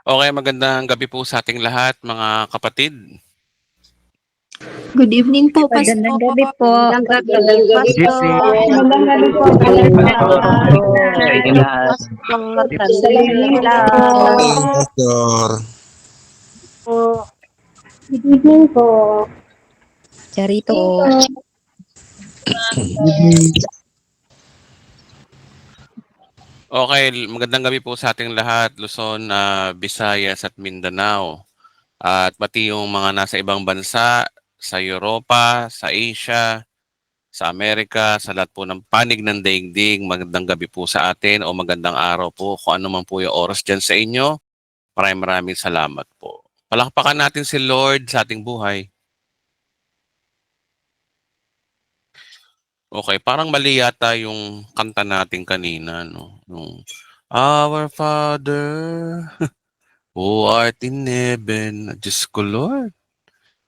Okay, magandang gabi po sa ating lahat, mga kapatid. Good evening po, Pastor. Magandang gabi po. Magandang gabi, Pastor. Magandang gabi po. Sa inyo lahat. Pastor, Salila. Pastor. Good evening po. Charito. Okay, magandang gabi po sa ating lahat, Luzon, Visayas at Mindanao. At pati yung mga nasa ibang bansa, sa Europa, sa Asia, sa Amerika, sa lahat po ng panig ng daigdig, magandang gabi po sa atin o magandang araw po kung ano man po yung oras dyan sa inyo. Maraming salamat po. Palakpakan natin si Lord sa ating buhay. Okay, parang mali yata yung kanta natin kanina, no? Yung Our Father, who art in heaven, Diyos ko Lord,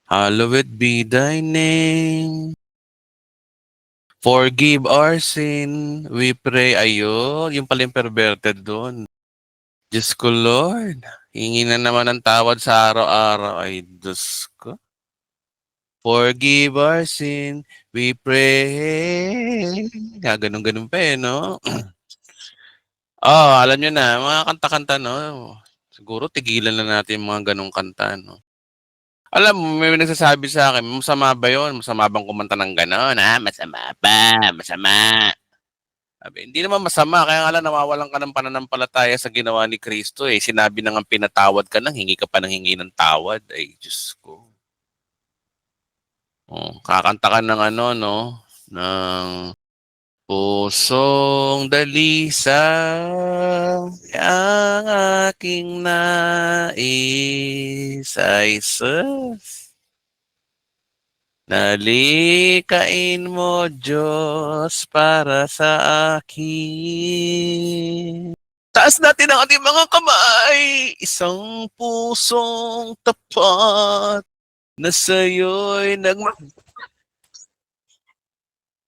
hallowed be thy name. Forgive our sin, we pray. Ayun, yung pala yung perverted doon. Diyos ko Lord, hingi na naman ng tawad sa araw-araw. Ay, Diyos ko. Forgive our sin, we pray. Ganun-ganun pa eh, no? Alam niyo na, mga kanta-kanta 'no, siguro tigilan na natin yung mga gano'ng kanta 'no. Alam mo may nagsasabi sa'kin, "Masama ba 'yun? Masama bang kumanta ng gano'n, Masama ba, masama." Sabi, "Hindi naman masama, kaya nga lang nawawalan ka ng pananampalataya sa ginawa ni Kristo, eh. Sinabi na ngang pinatawad ka na, hingi ka pa ng hingi ng tawad." Ay Diyos ko. Kakanta ka ng ano 'no, ng pusong dalisang ang aking nais ay sus. Nalikain mo Diyos para sa akin. Taas natin ang ating mga kamay, isang pusong tapat na sa'yo'y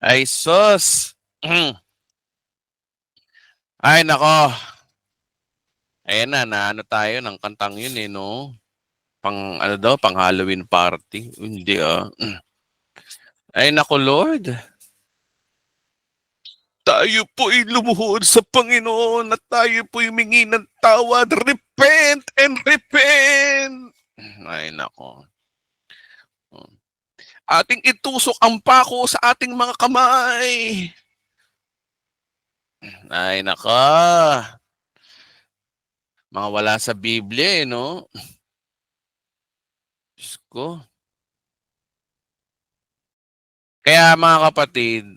ay sus. Ay nako. Ayan na ano tayo ng kantang yun eh, no? Pang ano daw, pang Halloween party. Hindi Ay nako Lord. Tayo po'y lumuhod sa Panginoon at tayo po'y humingi ng tawad. Repent and repent. Ay nako. Ating itusok ang pako sa ating mga kamay. Ay nako. Mga wala sa Biblia eh, no? Diyos ko. Kaya mga kapatid,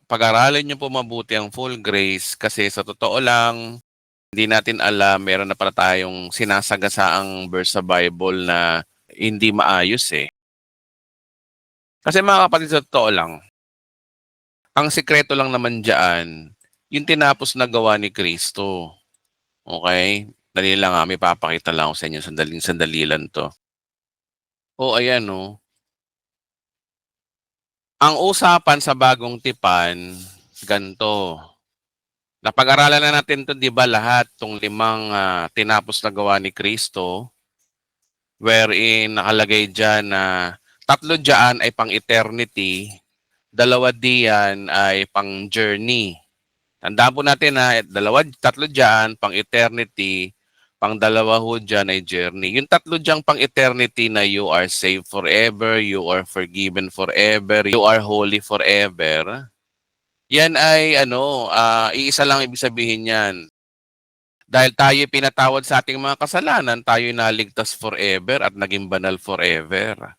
pag-aralin niyo po mabuti ang full grace kasi sa totoo lang, hindi natin alam, meron na pala tayong sinasagasaang verse sa Bible na hindi maayos eh. Kasi mga kapatid, sa totoo lang, ang sikreto lang naman dyan, yung tinapos na gawa ni Kristo. Okay? Dali lang may papakita lang ako sa inyo, sandali lang to. Ayan Ang usapan sa bagong tipan, ganito. Napag-aralan na natin to, 'di ba, lahat tong limang tinapos na gawa ni Kristo, wherein nakalagay diyan na tatlo diyan ay pang eternity, dalawa diyan ay pang journey. Tandaan po natin na tatlo diyan pang eternity, pang dalawa ho diyan ay journey. Yung tatlo diyang pang eternity na you are saved forever, you are forgiven forever, you are holy forever. Yan ay iisa lang ibig sabihin yan. Dahil tayo pinatawad sa ating mga kasalanan, tayo naligtas forever at naging banal forever.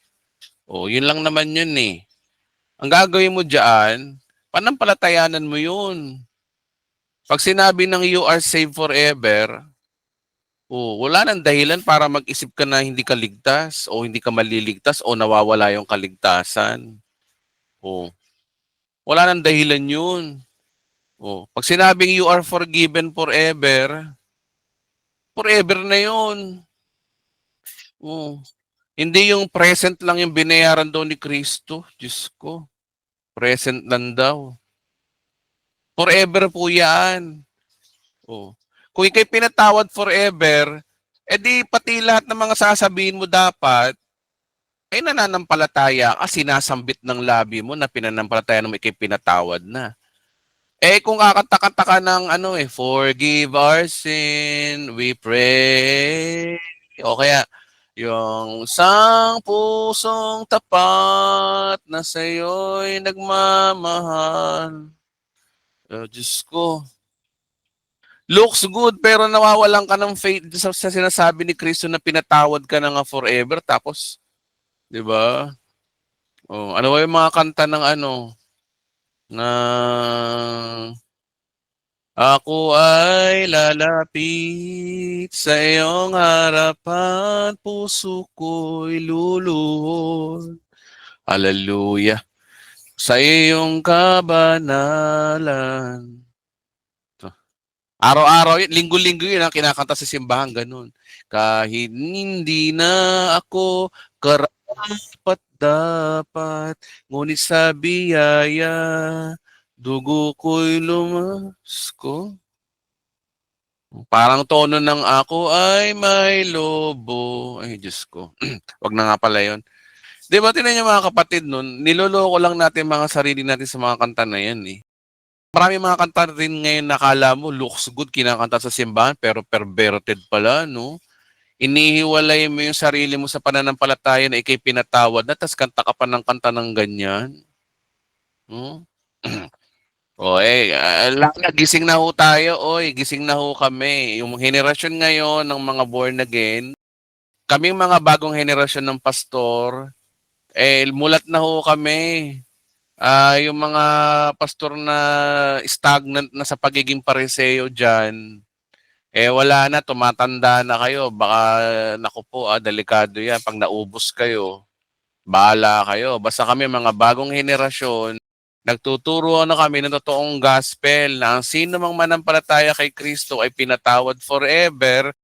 Yun lang naman yun eh. Ang gagawin mo diyan, panampalatayanan mo yun. Pag sinabi ng you are saved forever, wala nang dahilan para mag-isip ka na hindi ka ligtas o hindi ka maliligtas o nawawala yung kaligtasan. Wala nang dahilan yun. Pag sinabing you are forgiven forever, forever na yun. Hindi yung present lang yung binayaran daw ni Kristo. Diyos ko. Present lang daw. Forever po yan. Kung ikay pinatawad forever, di pati lahat ng mga sasabihin mo dapat, ay nananampalataya ka, sinasambit ng labi mo na pinanampalataya ng may pinatawad na. Kung kakanta-kanta ka ng forgive our sin, we pray. O kaya, yung isang pusong tapat na sa'yo'y nagmamahal. Oh, Diyos ko. Looks good pero nawawalan ka ng faith sa sinasabi ni Kristo na pinatawad ka na nga forever. Tapos, di ba? Oh, ano ba yung mga kanta ng na ako ay lalapit sa iyong harapan, puso ko'y luluhod. Hallelujah. Sa iyong kabanalan. Araw-araw yun, linggo-linggo yun ang kinakanta sa simbahan, ganun. Kahit hindi na ako karapat dapat, ngunit sa biyaya, dugo ko'y lumasko. Parang tono ng ako ay may lobo. Ay, Diyos ko. Wag na nga pala yun. Di ba, tinan niyo mga kapatid nun, niloloko lang natin mga sarili natin sa mga kanta na yan eh. Marami mga kanta rin ngayon nakala mo looks good kinakanta sa simbahan pero perverted pala, no? Inihiwalay mo yung sarili mo sa pananampalataya na ikay pinatawad na tas kanta ka pa ng kanta ng ganyan. No? Gising na ho tayo, oy, gising na ho kami. Yung henerasyon ngayon ng mga born again, kaming mga bagong henerasyon ng pastor, mulat na ho kami. Yung mga pastor na stagnant na sa pagiging pariseo dyan, wala na, tumatanda na kayo. Baka, naku po, delikado yan. Pag naubos kayo, bahala kayo. Basta kami, mga bagong henerasyon, nagtuturo na kami ng totoong gospel na ang sino mang manampalataya kay Kristo ay pinatawad forever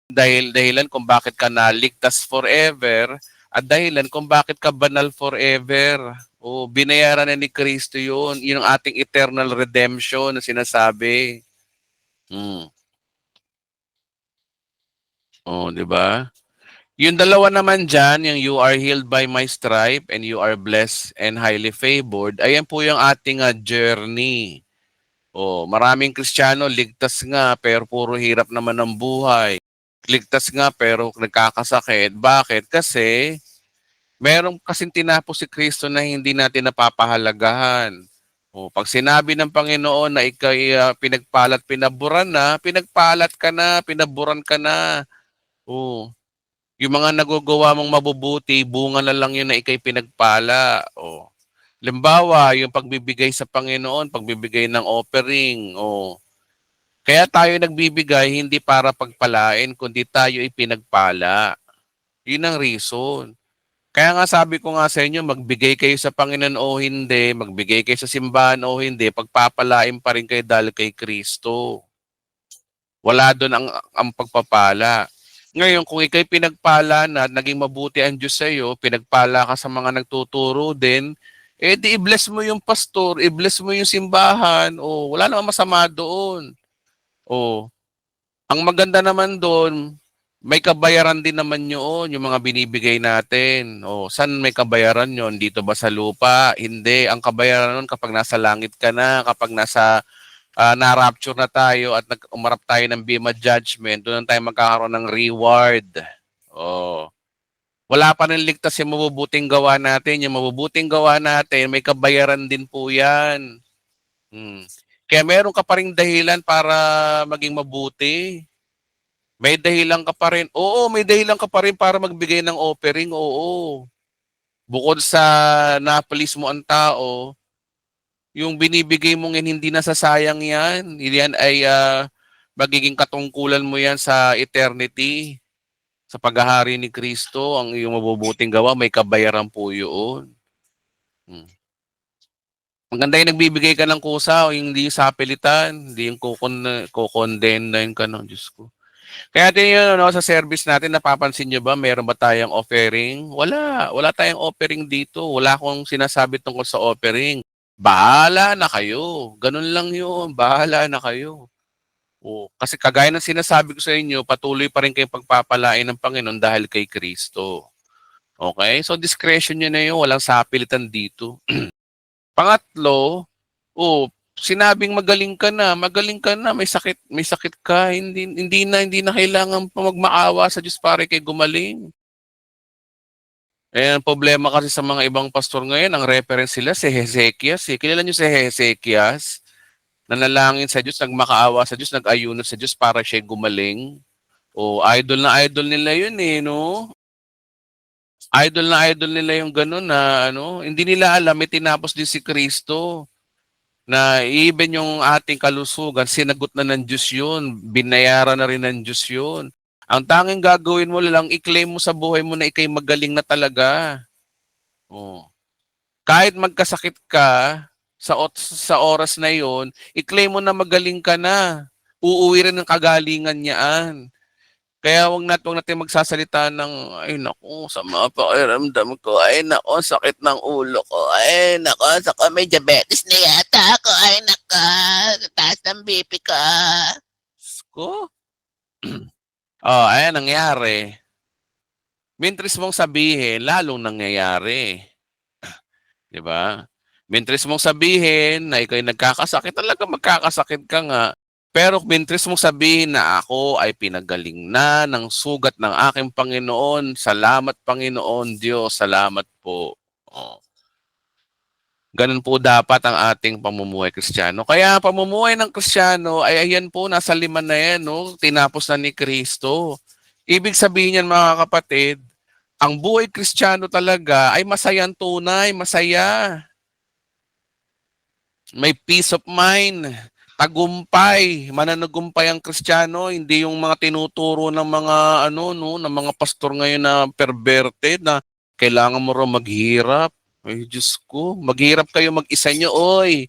dahilan kung bakit ka naligtas forever at dahilan kung bakit ka banal forever. O binayaran na ni Kristo yun. Yun ang ating eternal redemption na sinasabi. Di ba? Yung dalawa naman dyan, yung you are healed by my stripe and you are blessed and highly favored, ayan po yung ating journey. Maraming Kristiyano, ligtas nga, pero puro hirap naman ng buhay. Ligtas nga, pero nagkakasakit. Bakit? Kasi, meron kasing tinapos si Kristo na hindi natin napapahalagahan. Pag sinabi ng Panginoon na ikay pinagpalat, pinaburan na, pinagpalat ka na, pinaburan ka na. Yung mga nagagawa mong mabubuti, bunga na lang yun na ikay pinagpala. Limbawa, yung pagbibigay sa Panginoon, pagbibigay ng offering. Kaya tayo nagbibigay hindi para pagpalain, kundi tayo ipinagpala. Yun ang reason. Kaya nga sabi ko nga sa inyo, magbigay kayo sa Panginoon o hindi, magbigay kayo sa simbahan o hindi, pagpapalain pa rin kayo dahil kay Kristo. Wala doon ang pagpapala. Ngayon, kung ikay pinagpala na, naging mabuti ang Diyos sa iyo, pinagpala ka sa mga nagtuturo din, di i-bless mo yung pastor, i-bless mo yung simbahan, wala namang masama doon. Ang maganda naman doon, may kabayaran din naman yun, yung mga binibigay natin. Saan may kabayaran yun? Dito ba sa lupa? Hindi. Ang kabayaran nun kapag nasa langit ka na, kapag nasa na-rapture na tayo at umarap tayo ng Bema Judgment, doon tayo magkakaroon ng reward. Wala pa rin ligtas yung mabubuting gawa natin. Yung mabubuting gawa natin, may kabayaran din po yan. Kaya meron ka pa rin dahilan para maging mabuti. May dahilan ka pa rin. Oo, may dahilan ka pa rin para magbigay ng offering. Oo. Bukod sa na-please mo ang tao, yung binibigay mong hindi nasasayang yan. Yan ay magiging katungkulan mo yan sa eternity. Sa paghahari ni Kristo, ang iyong mabubuting gawa, may kabayaran po yun. Maganda yung nagbibigay ka ng kusa o hindi yung sapilitan, hindi yung kukondemn na yung kanon, Diyos ko. Kaya din yun, sa service natin, napapansin nyo ba, meron ba tayong offering? Wala tayong offering dito. Wala akong sinasabi tungkol sa offering. Bahala na kayo. Ganun lang yun. Bahala na kayo. O, kasi kagaya ng sinasabi ko sa inyo, patuloy pa rin kayong pagpapalain ng Panginoon dahil kay Kristo. Okay? So discretion nyo na yun, walang sapilitan dito. Pangatlo, sinabing magaling ka na, may sakit ka, hindi na kailangan pa magmaawa sa Diyos para kay gumaling. Eh, ang problema kasi sa mga ibang pastor ngayon, ang reference sila si Hezekias. Kilala niyo si Hezekias? Nanalangin sa Diyos, nagmakaawa sa Diyos, nag-ayuno sa Diyos para siya gumaling. Idol na idol nila yun eh, no? Idol na idol nila yung gano'n na hindi nila alam, may tinapos din si Kristo na even yung ating kalusugan, sinagot na ng Diyos yun, binayaran na rin ng Diyos yun. Ang tanging gagawin mo lang, i-claim mo sa buhay mo na ikay magaling na talaga. Kahit magkasakit ka sa oras na yon, i-claim mo na magaling ka na. Uuwi rin ng kagalingan niyaan. Kaya wag natin magsasalita ng, ay naku, sama pakiramdam ko, ay naku, sakit ng ulo ko, ay naku, saka may diabetes na yata ako, ay naku, taas ng BP ka. Ko? Ayan, nangyari. Mintris mong sabihin, lalong nangyayari. Diba? Mintris mong sabihin na ikaw'y nagkakasakit, talaga magkakasakit ka nga. Pero mintris mong sabihin na ako ay pinagaling na ng sugat ng aking Panginoon. Salamat Panginoon Diyos, salamat po. Ganun po dapat ang ating pamumuhay Kristiyano. Kaya ang pamumuhay ng Kristiyano ay ayan po, nasa 5 na yan, no? Tinapos na ni Kristo. Ibig sabihin yan mga kapatid, ang buhay Kristiyano talaga ay masayang tunay, masaya. May peace of mind, tagumpay, mananagumpay ang Kristiyano, hindi yung mga tinuturo ng mga ng mga pastor ngayon na perverted na kailangan mo raw maghirap. Ay, Diyos ko, maghirap kayo mag-isa nyo, oy.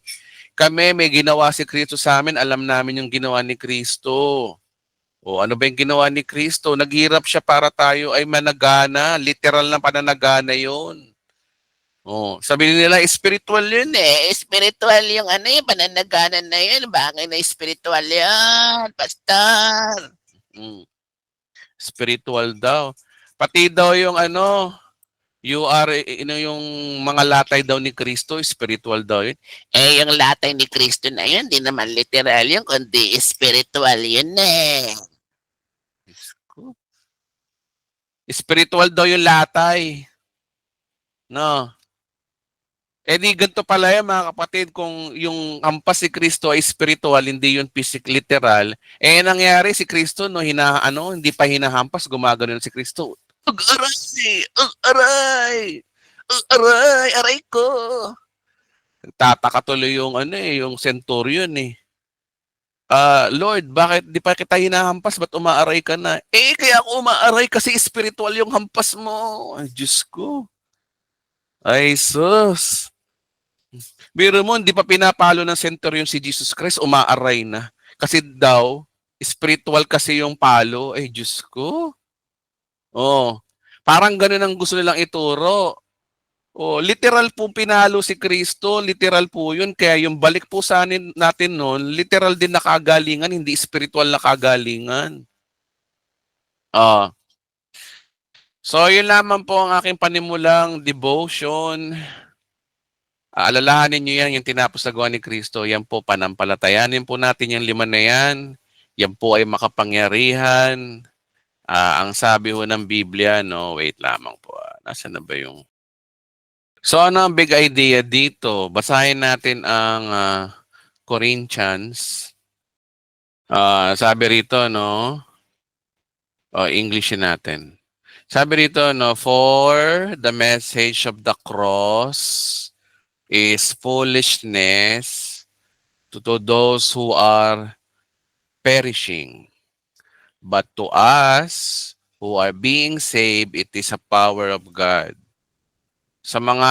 Kami, may ginawa si Kristo sa amin, alam namin yung ginawa ni Kristo. Ano ba yung ginawa ni Kristo? Naghirap siya para tayo ay managana, literal na pananagana yun. Sabi nila, spiritual yun eh. Spiritual yung yung pananaganan na yun. Bagay na spiritual yan, pastor. Spiritual daw. Pati daw yung yung mga latay daw ni Kristo, spiritual daw yun. Eh, yung latay ni Kristo na yun, di naman literal yun, kundi spiritual yun eh. Spiritual daw yung latay. No? Eh di ganito pala yan mga kapatid, kung yung hampas si Kristo ay spiritual, hindi yun physical, literal, eh nangyari si Kristo, hindi pa hinahampas, gumagano si Kristo. Aray! Aray ko! Tataka tuloy yung yung centurion eh. Lord, bakit di pa kita hinahampas? Ba't umaaray ka na? Eh, kaya ako umaaray kasi spiritual yung hampas mo. Ay, Diyos ko. Ay, sus. Biro mo, hindi pa pinapalo ng centurion si Jesus Christ, umaaray na. Kasi daw, spiritual kasi yung palo. Ay, Diyos ko. Parang ganun ang gusto nilang ituro. Literal po pinalo si Kristo, literal po yun. Kaya yung balik po sa natin noon, literal din na kagalingan, hindi spiritual na kagalingan. So, yun lamang po ang aking panimulang devotion. Alalahanin nyo yan, yung tinapos na gawa ni Kristo, yan po, panampalatayanin po natin yung 5 na yan. Yan po ay makapangyarihan. Ang sabi ho ng Biblia, wait lamang po. Nasaan na ba yung... So, ano ang big idea dito? Basahin natin ang Corinthians. Sabi rito, English natin. Sabi rito, for the message of the cross is foolishness to those who are perishing. But to us who are being saved, it is a power of God. Sa mga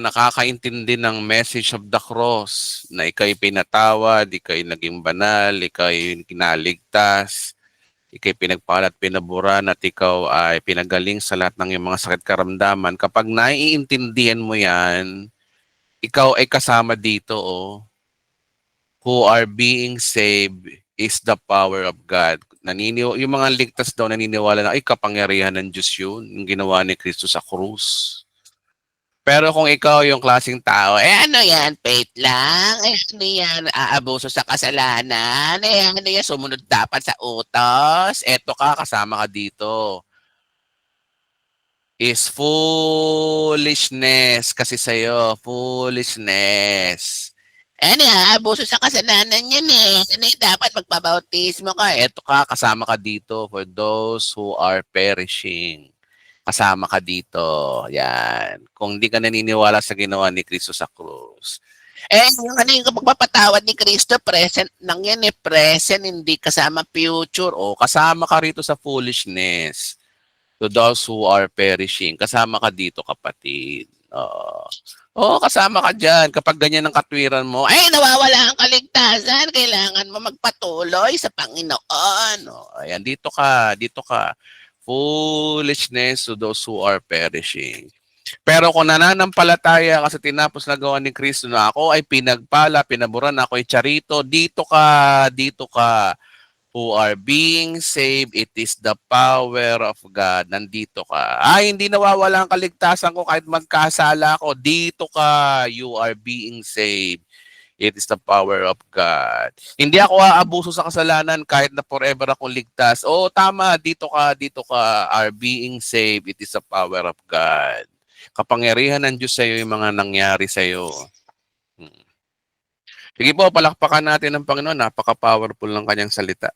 nakakaintindi ng message of the cross, na ikay pinatawad, ikay naging banal, ikay kinaligtas, ikay pinagpalat, pinaburan, at ikaw ay pinagaling sa lahat ng iyong mga sakit karamdaman, kapag naiintindihan mo yan, ikaw ay kasama dito, who are being saved, is the power of God. Yung mga ligtas daw naniniwala na ay kapangyarihan ng Diyos yun, yung ginawa ni Kristo sa krus. Pero kung ikaw yung klaseng tao, ano yan, faith lang? Ano yan, aabuso sa kasalanan? Ano yan, sumunod dapat sa utos? Eto ka, kasama ka dito. Is foolishness kasi sa'yo, foolishness. Ano abuso sa kasalanan yan Ano dapat magpabautismo ka? Eto ka, kasama ka dito for those who are perishing. Kasama ka dito. Yan. Kung di ka naniniwala sa ginawa ni Kristo sa krus. Yung pagpapatawad ni Kristo, present lang yan present, hindi kasama future. O, kasama ka rito sa foolishness. To those who are perishing. Kasama ka dito, kapatid. Kasama ka dyan. Kapag ganyan ang katwiran mo, nawawala ang kaligtasan. Kailangan mo magpatuloy sa Panginoon. Ayan, dito ka. Foolishness to those who are perishing. Pero kung nananampalataya ka sa tinapos na gawa ni Kristo na ako ay pinagpala, pinaburan, ako ay charito, dito ka. Who are being saved, it is the power of God. Nandito ka. Hindi nawawala ang kaligtasan ko kahit magkasala ako. Dito ka. You are being saved. It is the power of God. Hindi ako aabuso sa kasalanan kahit na forever akong ligtas. Tama. Dito ka. Are being saved. It is the power of God. Kapangyarihan ng Diyos sa iyo yung mga nangyari sa iyo. Sige po, palakpakan natin ng Panginoon. Napaka-powerful ng kanyang salita.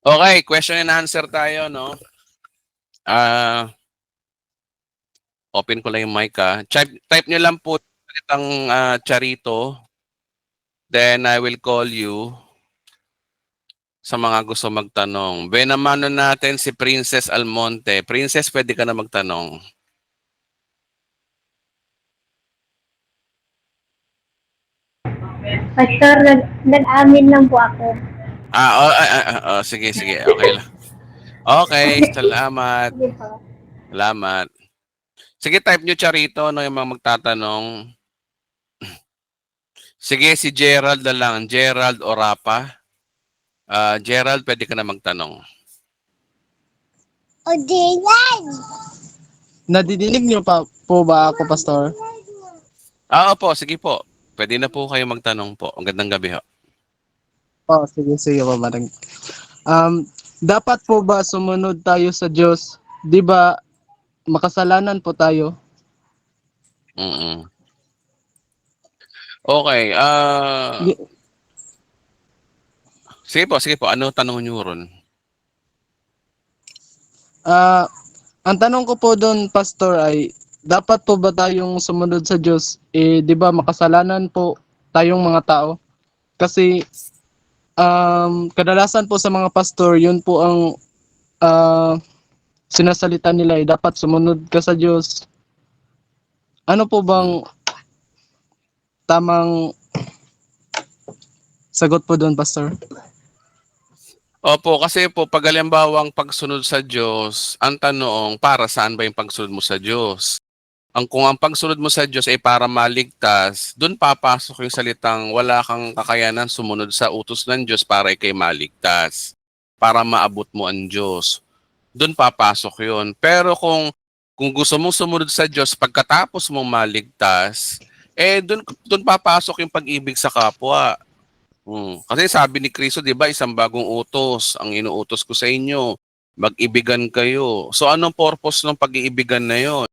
Okay, question and answer tayo, no? Open ko lang yung mic, Type nyo lang po itang charito. Then I will call you sa mga gusto magtanong. Benamano natin si Princess Almonte. Princess, pwede ka na magtanong. Pastor, nag-amin lang po ako. Sige. Okay lang. Okay, salamat. Sige po. Salamat. Sige, type nyo charito, yung mga magtatanong. Sige, si Gerald na lang. Gerald Orapa. Gerald, pwede ka na magtanong. Nadidinig niyo po ba ako, Pastor? Opo, sige po. Pwede na po kayo magtanong po. Ang gandang gabi ho. Sige po, Madam. Dapat po ba sumunod tayo sa Diyos? Di ba makasalanan po tayo? Okay. Sige po. Ano tanong niyo ron? Ang tanong ko po doon, Pastor, ay dapat po ba tayong sumunod sa Diyos? Di ba makasalanan po tayong mga tao? Kasi kadalasan po sa mga pastor, yun po ang sinasalita nila, dapat sumunod ka sa Diyos. Ano po bang tamang sagot po doon, Pastor? Opo, kasi po pag halimbawang pagsunod sa Diyos, ang tanong, para saan ba yung pagsunod mo sa Diyos? Kung ang pagsunod mo sa Diyos ay para maligtas, doon papasok yung salitang wala kang kakayanan sumunod sa utos ng Diyos para ikay maligtas, para maabot mo ang Diyos. Doon papasok yun. Pero kung gusto mong sumunod sa Diyos pagkatapos mong maligtas, doon papasok yung pag-ibig sa kapwa. Kasi sabi ni Kristo, di ba, isang bagong utos ang inuutos ko sa inyo, mag-ibigan kayo. So anong purpose ng pag-iibigan na yon?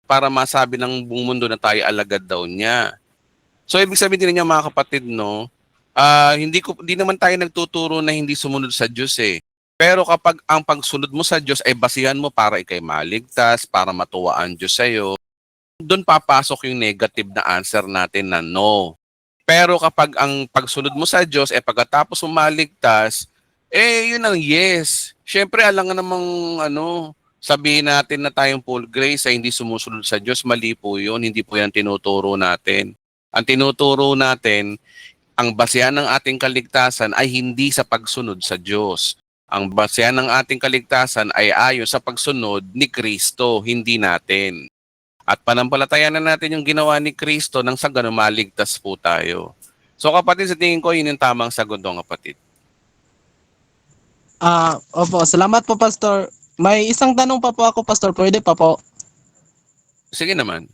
Para masabi ng buong mundo na tayo alagad daw niya. So ibig sabihin din niya, mga kapatid, no, hindi naman tayo nagtuturo na hindi sumunod sa Diyos Pero kapag ang pagsunod mo sa Diyos ay basihan mo para ikay maligtas, para matuwa ang Diyos sa iyo, doon papasok yung negative na answer natin na no. Pero kapag ang pagsunod mo sa Diyos ay pagkatapos mo maligtas, yun ang yes. Siyempre, alam nga namang sabihin natin na tayong full grace ay hindi sumusunod sa Diyos, mali po yun. Hindi po yan tinuturo natin. Ang tinuturo natin, ang basehan ng ating kaligtasan ay hindi sa pagsunod sa Diyos. Ang basehan ng ating kaligtasan ay ayon sa pagsunod ni Kristo, hindi natin. At panampalatayanan natin yung ginawa ni Kristo nang sa ganun maligtas po tayo. So kapatid, sa tingin ko yun yung tamang sagot ng kapatid. Opo, salamat po, Pastor. May isang tanong pa po ako, Pastor. Pwede pa po? Sige naman.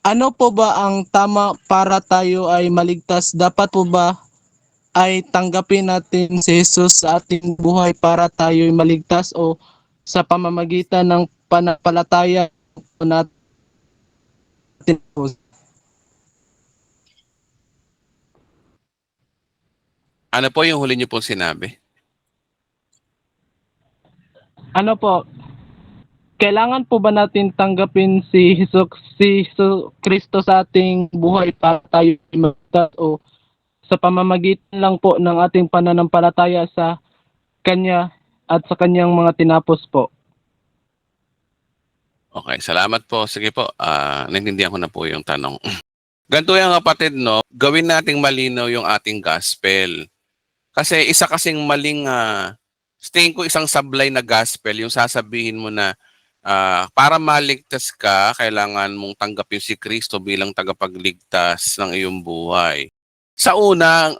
Ano po ba ang tama para tayo ay maligtas? Dapat po ba ay tanggapin natin si Jesus sa ating buhay para tayo ay maligtas, o sa pamamagitan ng panampalataya po natin po? Ano po yung huli niyo pong sinabi? Ano po, kailangan po ba natin tanggapin si Hesus Kristo sa ating buhay para tayo ay maligtas, o sa pamamagitan lang po ng ating pananampalataya sa Kanya at sa Kanyang mga tinapos po? Okay, salamat po. Sige po, naintindihan ko na po yung tanong. Ganito yung kapatid, no? Gawin nating malinaw yung ating gospel. Kasi isa kasing maling, tingin ko isang sablay na gospel, yung sasabihin mo na para maligtas ka, kailangan mong tanggapin si Kristo bilang tagapagligtas ng iyong buhay. Sa una,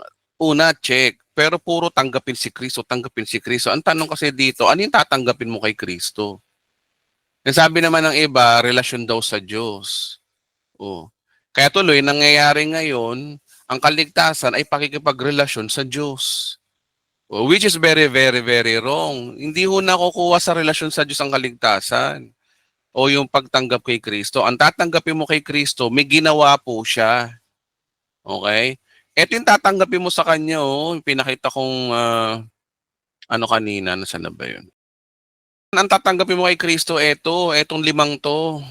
check. Pero puro tanggapin si Kristo, tanggapin si Kristo. Ang tanong kasi dito, ano yung tatanggapin mo kay Kristo? Sabi naman ng iba, relasyon daw sa Diyos. Oh. Kaya tuloy, nangyayari ngayon, ang kaligtasan ay pakikipagrelasyon sa Diyos. Oh, which is very, very, very wrong. Hindi ho nakukuha sa relasyon sa Diyos ang kaligtasan o yung pagtanggap kay Kristo. Ang tatanggapin mo kay Kristo, may ginawa po siya. Okay? Ito yung tatanggapin mo sa Kanya. Yung pinakita kong kanina, nasaan na ba yun? Ang tatanggapin mo kay Kristo, etong 5 to.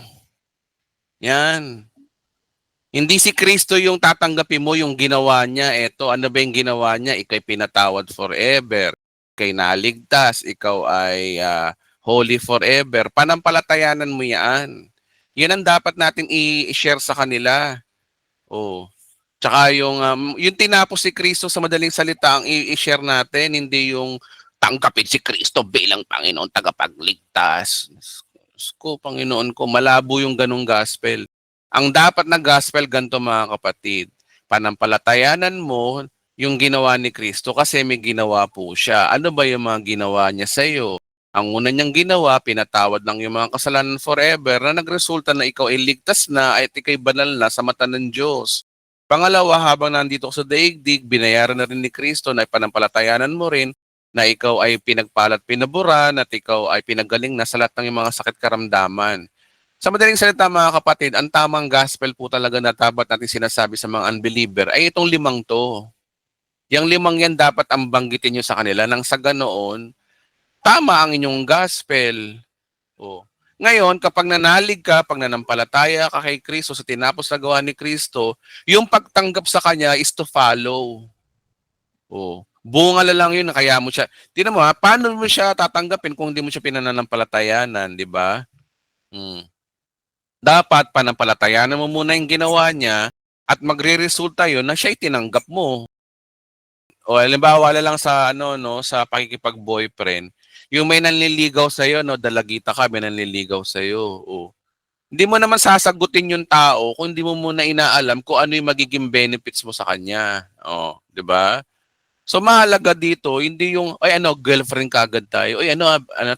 Yan. Hindi si Kristo yung tatanggapin mo, yung ginawa niya. Ano ba yung ginawa niya? Ika'y pinatawad forever. Ika'y naligtas. Ikaw ay holy forever. Panampalatayanan mo yan. Yan ang dapat natin i-share sa kanila. Oh. Tsaka yung tinapos si Kristo sa madaling salita ang i-share natin, hindi yung tanggapin si Kristo bilang Panginoon tagapagligtas. Ko, Panginoon ko, malabo yung ganong gospel. Ang dapat na gospel, ganito mga kapatid, panampalatayanan mo yung ginawa ni Kristo kasi may ginawa po siya. Ano ba yung mga ginawa niya sa iyo? Ang una niyang ginawa, pinatawad lang yung mga kasalanan forever na nagresulta na ikaw ay ligtas na at ikay banal na sa mata ng Diyos. Pangalawa, habang nandito ka sa daigdig, binayaran na rin ni Kristo na panampalatayanan mo rin na ikaw ay pinagpalat pinaburan at ikaw ay pinagaling na sa lahat ng mga sakit karamdaman. Sa madaling salita mga kapatid, ang tamang gospel po talaga na dapat natin sinasabi sa mga unbeliever ay itong 5 to. Yang 5 yan dapat ang banggitin nyo sa kanila nang sa ganoon, tama ang inyong gospel. Oh. Ngayon, kapag nanalig ka, pag nanampalataya ka kay Kristo sa tinapos na gawa ni Kristo, yung pagtanggap sa Kanya is to follow. Oh. Bunga lang yun, kaya mo siya. Tingnan mo paano mo siya tatanggapin kung hindi mo siya pinananampalatayanan, di ba? Dapat panampalatayanan mo muna yung ginawa niya at magre-resulta yun na siya tinanggap mo. O halimbawa lang sa sa pakikipag-boyfriend, yung may nanliligaw sa iyo, dalagita ka, may nanliligaw sa iyo. O. Hindi mo naman sasagutin yung tao kung hindi mo muna inaalam kung ano yung magiging benefits mo sa kanya. O, 'di ba? So mahalaga dito, hindi yung girlfriend kagad tayo.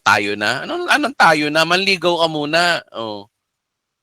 Tayo na. Anong tayo na? Manligaw ka muna. O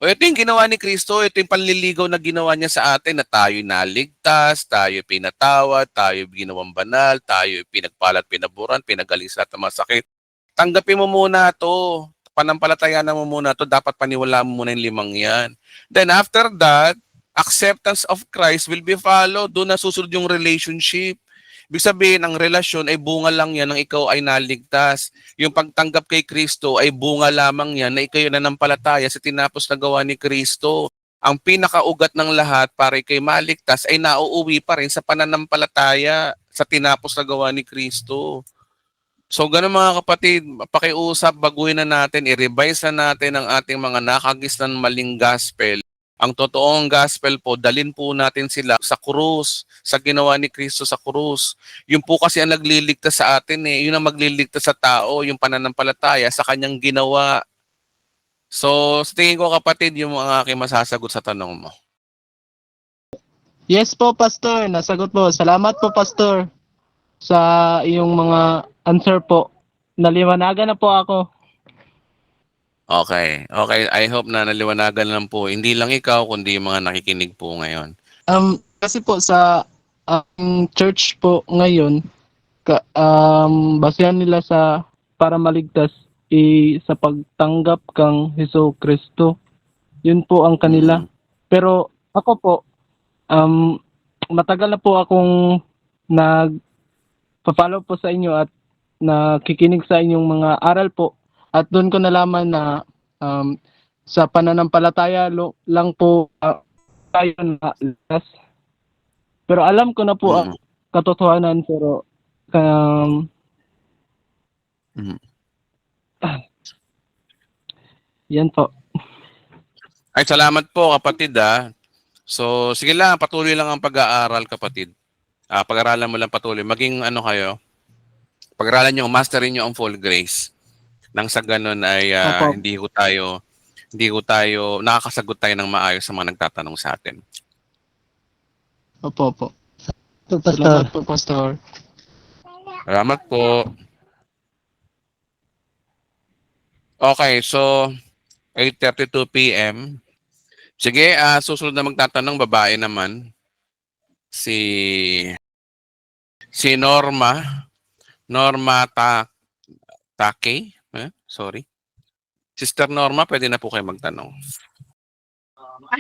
ito yung ginawa ni Kristo, ito yung panliligaw na ginawa niya sa atin na tayo naligtas, tayo pinatawad, tayo ginawang banal, tayo pinagpalat, pinaburan, pinagaling sa lahat ng masakit. Tanggapin mo muna to. Panampalatayanan mo muna to. Dapat paniwalaan mo muna yung 5 yan. Then after that, acceptance of Christ will be followed. Doon na susunod yung relationship. Ibig sabihin, ang relasyon ay bunga lang yan ng ikaw ay naligtas. Yung pagtanggap kay Kristo ay bunga lamang yan na ikaw yung nanampalataya sa tinapos na gawa ni Kristo. Ang pinakaugat ng lahat para ikay maligtas ay nauuwi pa rin sa pananampalataya sa tinapos na gawa ni Kristo. So ganun mga kapatid, pakiusap, baguhin na natin, i-revise na natin ang ating mga nakagisnan maling gospel. Ang totoong gospel po, dalin po natin sila sa krus, sa ginawa ni Kristo sa krus. Yun po kasi ang nagliligtas sa atin eh. Yun ang magliligtas sa tao, yung pananampalataya sa kanyang ginawa. So, sa tingin ko kapatid, yung mga aking masasagot sa tanong mo. Yes po, Pastor. Nasagot po. Salamat po, Pastor, sa iyong mga answer po. Naliwanagan na po ako. Okay. Okay. I hope na naliwanagan lang po. Hindi lang ikaw, kundi yung mga nakikinig po ngayon. Kasi po sa church po ngayon, basehan nila sa para maligtas sa pagtanggap kang Hesus Kristo. Yun po ang kanila. Pero ako po, matagal na po akong nagpa-follow po sa inyo at nakikinig sa inyong mga aral po. At doon ko nalaman na sa pananampalataya lang po tayo na ligtas. Pero alam ko na po ang katotohanan, pero yan po. Ay, salamat po kapatid ah. So, sige lang, patuloy lang ang pag-aaral kapatid. Pag-aralan mo lang patuloy. Maging ano kayo, pag-aralan nyo, masterin nyo ang full grace. Nang sa ganun ay hindi ko tayo, nakakasagot tayo ng maayos sa mga nagtatanong sa atin. Opo. Salamat po, Pastor. Salamat po. Okay, so 8:32 p.m. Sige, susunod na magtatanong, babae naman. Si Norma. Norma Take. Sorry. Sister Norma, pwede na po kayo magtanong.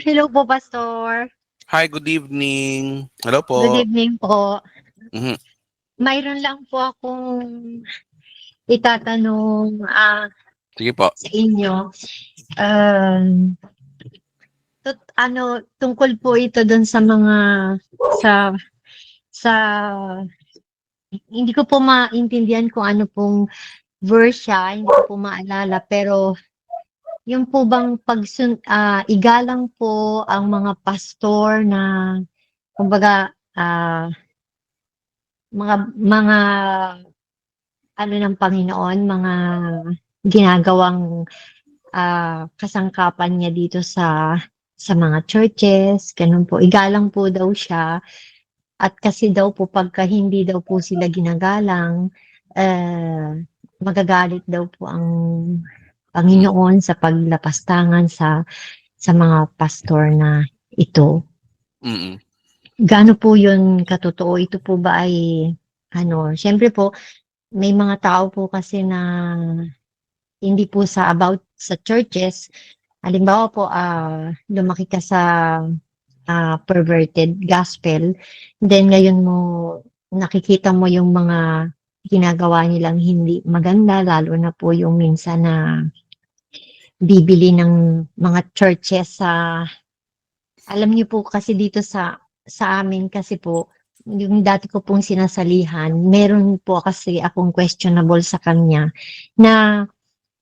Hello po, Pastor. Hi, good evening. Hello po. Good evening po. Mhm. Mayroon lang po akong itatanong Sige po. sa inyo. Tungkol po ito doon sa mga sa hindi ko po maintindihan kung ano pong verse siya, hindi ko po maalala, pero yung po bang igalang po ang mga pastor na kumbaga mga ano ng Panginoon, mga ginagawang kasangkapan niya dito sa mga churches, ganun po. Igalang po daw siya. At kasi daw po pagka hindi daw po sila ginagalang, magagalit daw po ang Panginoon sa paglapastangan sa mga pastor na ito. Gaano po yun katotoo? Ito po ba ay syempre po, may mga tao po kasi na hindi po about sa churches. Halimbawa po, lumaki ka sa perverted gospel, then ngayon mo nakikita mo yung mga ginagawa nilang hindi maganda, lalo na po yung minsan na bibili ng mga churches alam niyo po kasi dito sa amin kasi po, yung dati ko pong sinasalihan, meron po kasi akong questionable sa kanya na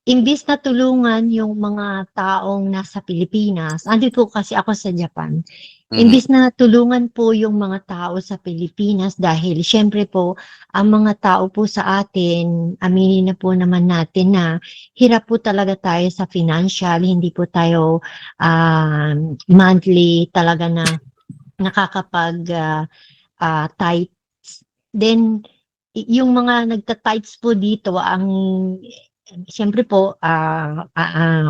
imbis na tulungan yung mga taong nasa Pilipinas, andito kasi ako sa Japan, imbis na tulungan po yung mga tao sa Pilipinas dahil syempre po, ang mga tao po sa atin, aminin na po naman natin na hirap po talaga tayo sa financial, hindi po tayo monthly talaga na nakakapag tithes. Then, yung mga nagta-tithes po dito, siyempre po,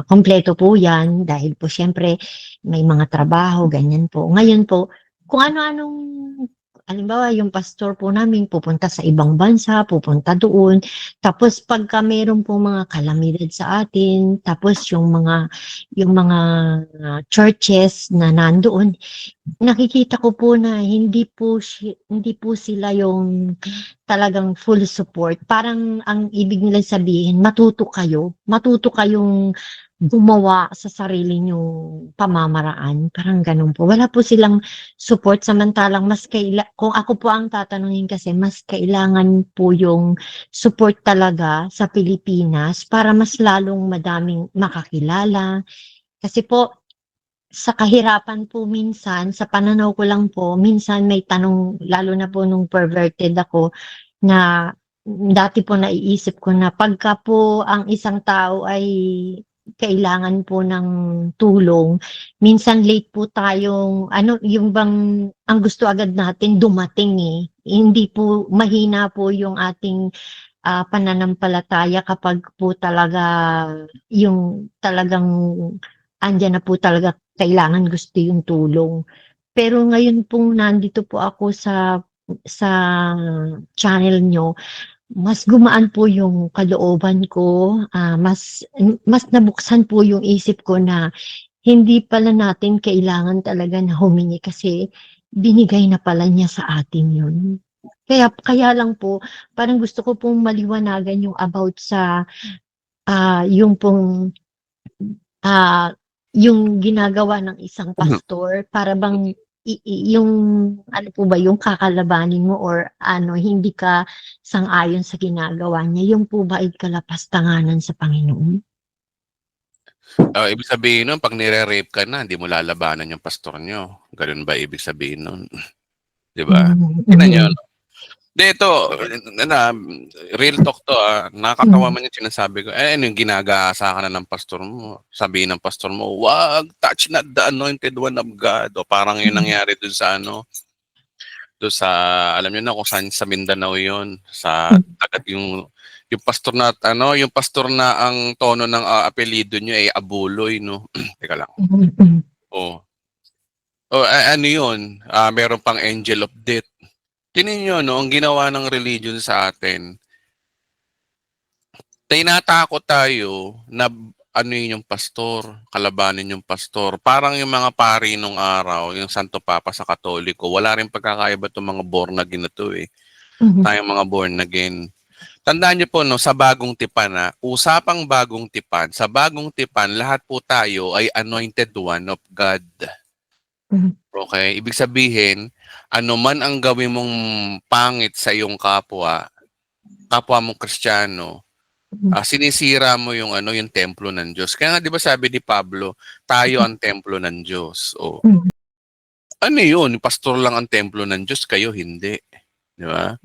kompleto po yan dahil po siyempre may mga trabaho, ganyan po. Ngayon po, kung ano-anong, halimbawa yung pastor po namin pupunta sa ibang bansa, pupunta doon, tapos pagka mayroon po mga kalamidad sa atin, tapos yung mga churches na nandoon, nakikita ko po na hindi po sila yung talagang full support. Parang ang ibig nilang sabihin, matuto kayong gumawa sa sarili niyong pamamaraan. Parang ganun po. Wala po silang support, samantalang kung ako po ang tatanungin kasi, mas kailangan po yung support talaga sa Pilipinas para mas lalong madaming makakilala. Kasi po, sa kahirapan po minsan, sa pananaw ko lang po, minsan may tanong, lalo na po nung perverted ako, na dati po naiisip ko na pagka po ang isang tao ay kailangan po ng tulong, minsan late po tayong, ano, yung bang, ang gusto agad natin dumating eh. Hindi po, mahina po yung ating pananampalataya kapag po talaga yung talagang andyan na po talaga kailangan gusto yung tulong. Pero ngayon pong nandito po ako sa channel nyo, mas gumaan po yung kalooban ko, mas nabuksan po yung isip ko na hindi pala natin kailangan talaga na humingi kasi binigay na pala niya sa atin yun. Kaya lang po, parang gusto ko pong maliwanagan yung about sa yung pong yung ginagawa ng isang pastor para bang yung ano po ba yung kakalabanin mo or ano hindi ka sang-ayon sa ginagawa niya, yung po ba ay kalapastanganan sa Panginoon? Ibig sabihin nun, pag nire-rape ka na, hindi mo lalabanan yung pastor nyo. Ganun ba ibig sabihin nun? Di ba? Tingnan nyo. Dito, real talk to nakakatawa man yung sinasabi ko. Ano yung ginagasa ka na ng pastor mo? Sabihin ng pastor mo, wag, touch not the anointed one of God. O parang yun nangyari doon sa doon sa, alam niyo na kung saan sa Mindanao yun. Sa tagat yung pastor na, yung pastor na ang tono ng apelido niyo ay Abuloy, no? Teka lang. Oh. Ano yun? Meron pang angel of death. Tingnan nyo, no, ang ginawa ng religion sa atin, tinatakot tayo na yung pastor, kalabanin yung pastor. Parang yung mga pari nung araw, yung Santo Papa sa Katoliko, wala rin pagkakaiba itong mga born again na to eh. Tayong mga born again. Tandaan nyo po, no, sa bagong tipan usapang bagong tipan, sa bagong tipan, lahat po tayo ay anointed one of God. Okay? Ibig sabihin, ano man ang gawin mong pangit sa iyong kapwa mong Kristiyano, sinisira mo yung yung templo ng Diyos. Kaya nga 'di ba sabi ni Pablo, tayo ang templo ng Diyos. O. Ano 'yun? Pastor lang ang templo ng Diyos, kayo hindi. 'Di ba?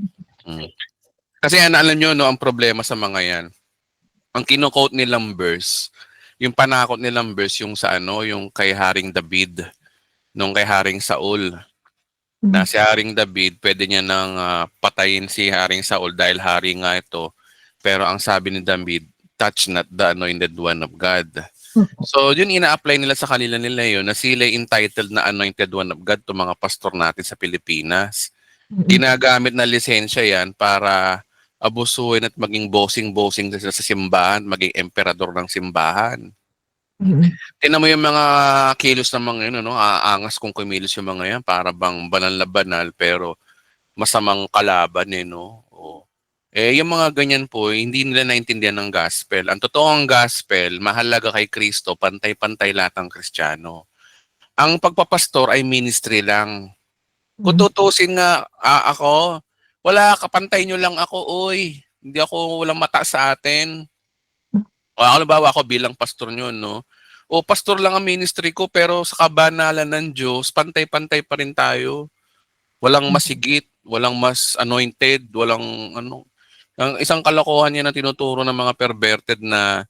Kasi alam niyo no, ang problema sa mga 'yan. Ang kino-quote nilang verse, yung panakot nilang verse yung sa yung kay Haring David, nung kay Haring Saul. Na si Haring David, pwede niya nang patayin si Haring Saul dahil hari nga ito. Pero ang sabi ni David, touch not the anointed one of God. So yun ina-apply nila sa kanila yun, na sila entitled na anointed one of God to mga pastor natin sa Pilipinas. Ginagamit na lisensya yan para abusuhin at maging bossing-bossing sa simbahan, maging emperador ng simbahan. Tingnan mo yung mga kilos ng mga yun, no? Aangas kung kumilos yung mga yan, para bang banal na banal, pero masamang kalaban no? Yung mga ganyan po, hindi nila naintindihan ng gospel. Ang totoong gospel, mahalaga kay Kristo, pantay-pantay lahat ng Kristiyano. Ang pagpapastor ay ministry lang. Kung tutusin nga ako, wala, kapantay nyo lang ako, oy. Hindi ako walang mata sa atin. Halimbawa ako bilang pastor nyo, no? O pastor lang ang ministry ko, pero sa kabanalan ng Diyos, pantay-pantay pa rin tayo. Walang masigit, walang mas anointed, walang Ang isang kalokohan yan na tinuturo ng mga perverted na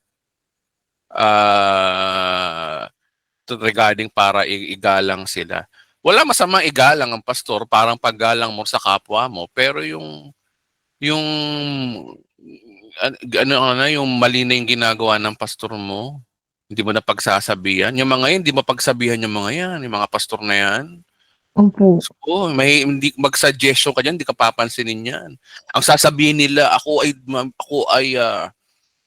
regarding para igalang sila. Wala masamang igalang ang pastor, parang paggalang mo sa kapwa mo, pero yung yung mali na yung ginagawa ng pastor mo, hindi mo na pagsasabihan. Yung mga yan, hindi mo pagsabihan yung mga yan, yung mga pastor na yan. Opo. So, hindi mag-suggestion ka diyan, hindi ka papansinin yan. Ang sasabihin nila, ako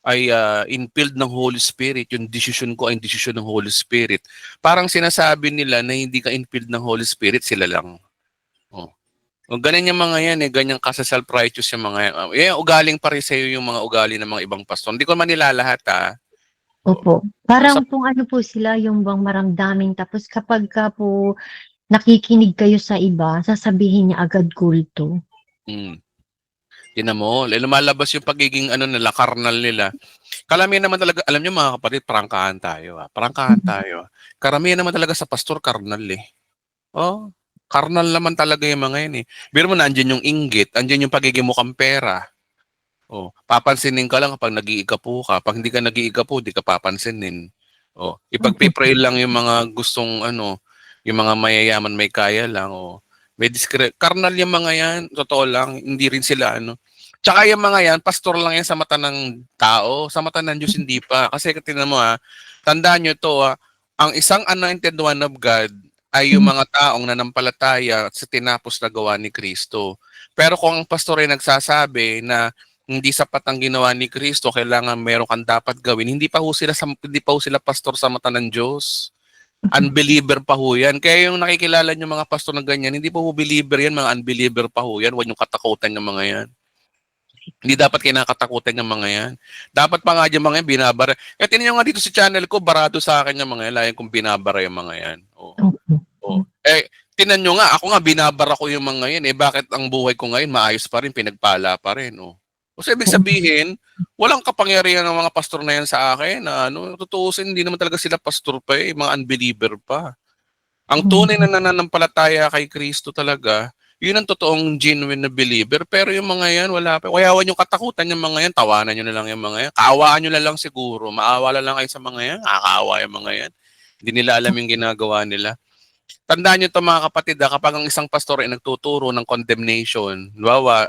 ay infilled ng Holy Spirit. Yung decision ko ay decision ng Holy Spirit. Parang sinasabi nila na hindi ka infilled ng Holy Spirit, sila lang. O ganyan yung mga yan, ganyan kasi self-righteous yung mga yan. Ugaling pariseo yung mga ugali ng mga ibang pastor. Hindi ko man nilalahat Opo. Parang kung ano po sila yung bang maramdamin, tapos kapag ka po nakikinig kayo sa iba, sasabihin niya agad kulto. Tinan mo, lumalabas yung pagiging nila, karnal nila. Karamihan naman talaga, alam niyo mga kapatid, prangkahan tayo. Prangkahan tayo. Karamihan naman talaga sa pastor, karnal eh. Oh, karnal naman talaga yung mga yan eh. Biro mo na, andyan yung inggit, andyan yung pagiging mukhang pera. Oh, papansinin ka lang kapag nag-iigapo ka. Pag hindi ka nag-iigapo, di ka papansinin. Oh, ipagpipray lang yung mga gustong yung mga mayayaman may kaya lang. Oh. May karnal yung mga yan, totoo lang, hindi rin sila Tsaka yung mga yan, pastor lang yan sa mata ng tao, sa mata ng Diyos hindi pa. Kasi tingnan mo tandaan nyo to ang isang anointed one of God ay yung mga taong nanampalataya sa tinapos na gawa ni Kristo. Pero kung ang pastor ay nagsasabi na hindi sapat ang ginawa ni Kristo, kailangan meron kang dapat gawin. Hindi pa ho sila pastor sa mata ng Diyos. Unbeliever pa ho yan. Kaya yung nakikilala nyo mga pastor na ganyan, hindi pa ho believer yan, mga unbeliever pa ho yan. Huwag yung katakutan ng mga yan. Hindi dapat kinakatakutan ng mga yan. Dapat pa nga yung mga yan, binabara. Kaya tinan nyo nga dito sa channel ko, barado sa akin yung mga yan. Layan kong binabara yung mga yan. Tinan nyo nga, ako nga binabara ko yung mga yan. Bakit ang buhay ko ngayon maayos pa rin, pinagpala pa rin. So, ibig sabihin, walang kapangyarihan ng mga pastor na yan sa akin. Tutuusin, hindi naman talaga sila pastor pa mga unbeliever pa. Ang tunay na nananampalataya kay Kristo talaga, yun ang totoong genuine na believer. Pero yung mga yan, wala pa. Kayawan yung katakutan yung mga yan, tawanan nyo na lang yung mga yan. Kaawaan nyo na lang siguro. Maawa lang kayo sa mga yan. Kakaawa yung mga yan. Hindi nila alam yung ginagawa nila. Tandaan nyo ito mga kapatid, kapag ang isang pastor ay nagtuturo ng condemnation,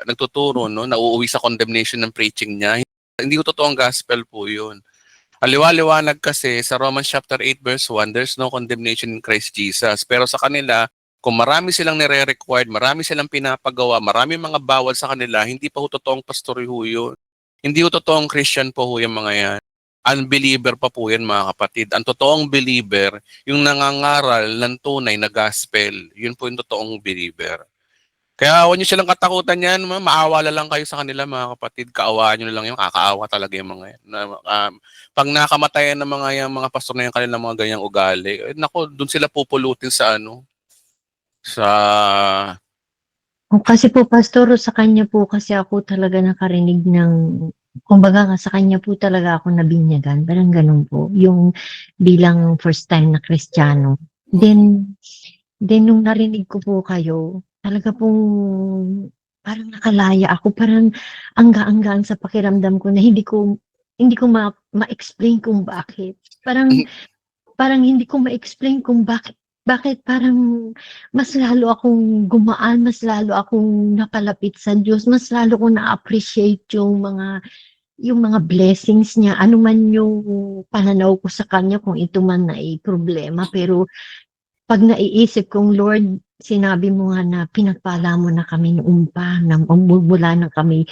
nagtuturo, nauuwi sa condemnation ng preaching niya, hindi ko totoong gospel po yun. Aliwa-liwanag kasi sa Romans chapter 8 verse 1, there's no condemnation in Christ Jesus. Pero sa kanila, kung marami silang nire-required, marami silang pinapagawa, marami mga bawal sa kanila, hindi pa ho totoong pastor ho yun. Hindi ho totoong Christian po ho yung mga yan. Unbeliever pa po yan mga kapatid. Ang totoong believer, yung nangangaral ng tunay na gospel, yun po yung totoong believer. Kaya huwag nyo silang katakutan yan, maawa lang kayo sa kanila mga kapatid. Kaawaan nyo na lang yun, kakaawa talaga yung mga yan. Pag nakamatayan ng mga pastor na yung kanilang mga ganyang ugali, nako, doon sila pupulutin sa Kasi po, Pastor, sa kanya po kasi ako talaga nakarinig ng, kumbaga sa kanya po talaga ako nabinyagan, parang ganun po, yung bilang first time na Kristiyano. Then nung narinig ko po kayo, talaga pong parang nakalaya ako, parang angga-anggaan sa pakiramdam ko na hindi ko ma-explain kung bakit. Parang hindi ko ma-explain kung bakit parang mas lalo akong gumaan, mas lalo akong napalapit sa Diyos, mas lalo akong na-appreciate yung mga blessings niya, ano man yung pananaw ko sa kanya, kung ito man na problema. Pero pag naiisip kong, Lord, sinabi mo nga na pinagpala mo na kami noon pa, mula na kami,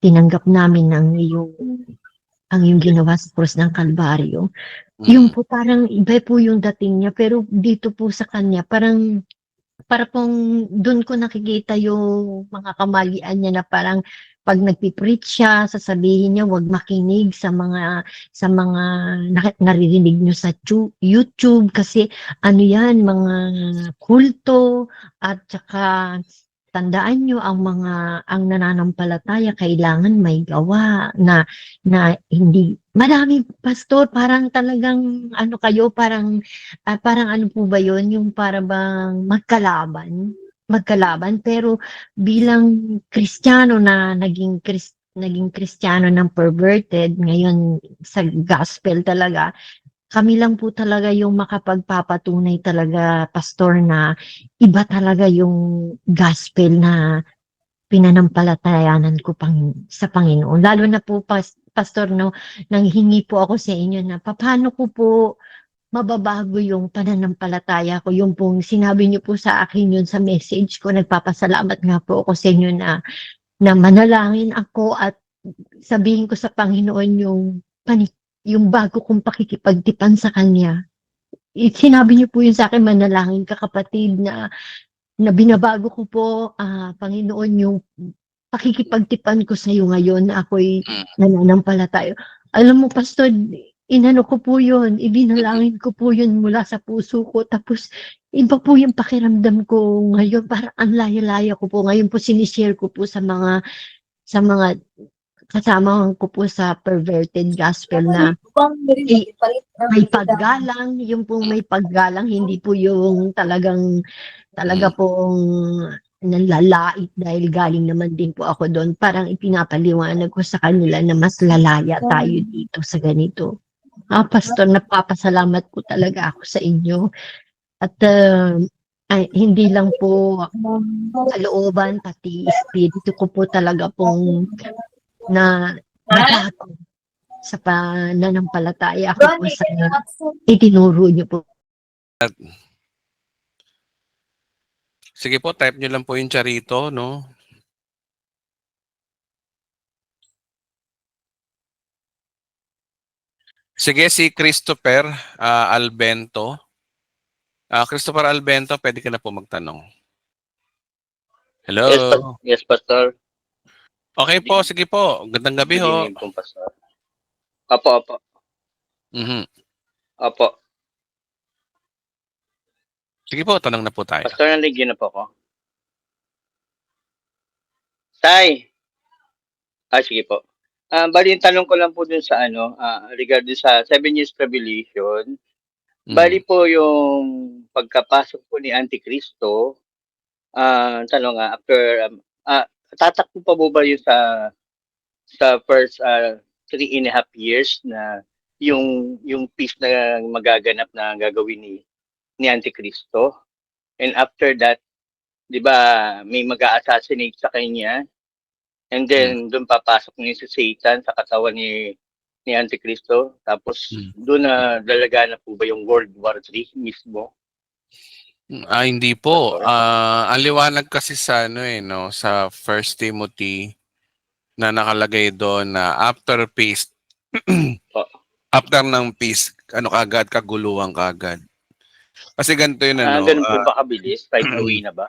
tinanggap namin ang iyong ginawa sa krus ng Kalbaryo. Yung po parang iba po yung dating niya, pero dito po sa kanya, para pong doon ko nakikita yung mga kamalian niya na parang pag nagpipreach siya, sasabihin niya wag makinig sa mga naririnig niyo sa YouTube kasi yan, mga kulto, at saka tandaan niyo ang nananampalataya kailangan may gawa na hindi marami, Pastor, parang talagang kayo, parang ano po ba yun, yung para bang magkalaban, pero bilang Kristiyano na naging Kristiyano ng perverted, ngayon sa gospel talaga, kami lang po talaga yung makapagpapatunay talaga, Pastor, na iba talaga yung gospel na pinanampalatayanan ko sa Panginoon. Lalo na po, Pastor, nanghingi po ako sa inyo na paano ko po mababago yung pananampalataya ko. Yung pong sinabi niyo po sa akin yun sa message ko, nagpapasalamat nga po ako sa inyo na manalangin ako at sabihin ko sa Panginoon yung bago kong pakikipagtipan sa Kanya. Sinabi niyo po yun sa akin, manalangin ka kapatid, na binabago ko po, Panginoon, yung pakikipagtipan ko sa iyo ngayon na ako'y nananampalataya. Alam mo, Pastor, inano ko po yun, ibinalangin ko po yun mula sa puso ko, tapos iba po yung pakiramdam ko ngayon, parang ang laya-laya ko po. Ngayon po sinishare ko po sa sa mga kasama ko po sa perverted gospel na may paggalang, yung pong may paggalang, hindi po yung talaga pong nanlalait dahil galing naman din po ako doon. Parang ipinapaliwanag ko sa kanila na mas lalaya tayo dito sa ganito. Pastor, napapasalamat po talaga ako sa inyo. At hindi lang po kalooban, pati espiritu ko po talaga pong na nabago sa pananampalataya ko po sa itinuro niyo po. Sige po, type nyo lang po yung Charito, no? Sige, si Christopher Albento. Christopher Albento, pwede ka na po magtanong. Hello. Yes, Pastor. Okay po, sige po. Gandang gabi Good ho. evening po, Pastor. Opo. Mhm. Opo. Sige po, tanong na po tayo. Pastor, naligyan na po ako. Tay! Sige po. Bali, yung tanong ko lang po dun sa regarding sa 7 years tribulation. Bali po yung pagkapasok po ni Antikristo, tanong nga, after, tatakbo pa po ba yun sa first 3.5 years na yung peace na magaganap na gagawin ni Antikristo? And after that, di ba, may mag-a-assassinate sa kanya. And then, doon papasok niya si Satan sa katawan ni Antikristo. Tapos, doon na dalaga na po ba yung World War III mismo? Hindi po. Ang liwanag kasi sa no, sa 1 Timothy na nakalagay doon na after peace, after ng peace, kagad, kaguluhan kagad. Kasi ganito yun, ganun po ba kabilis? Right away na ba?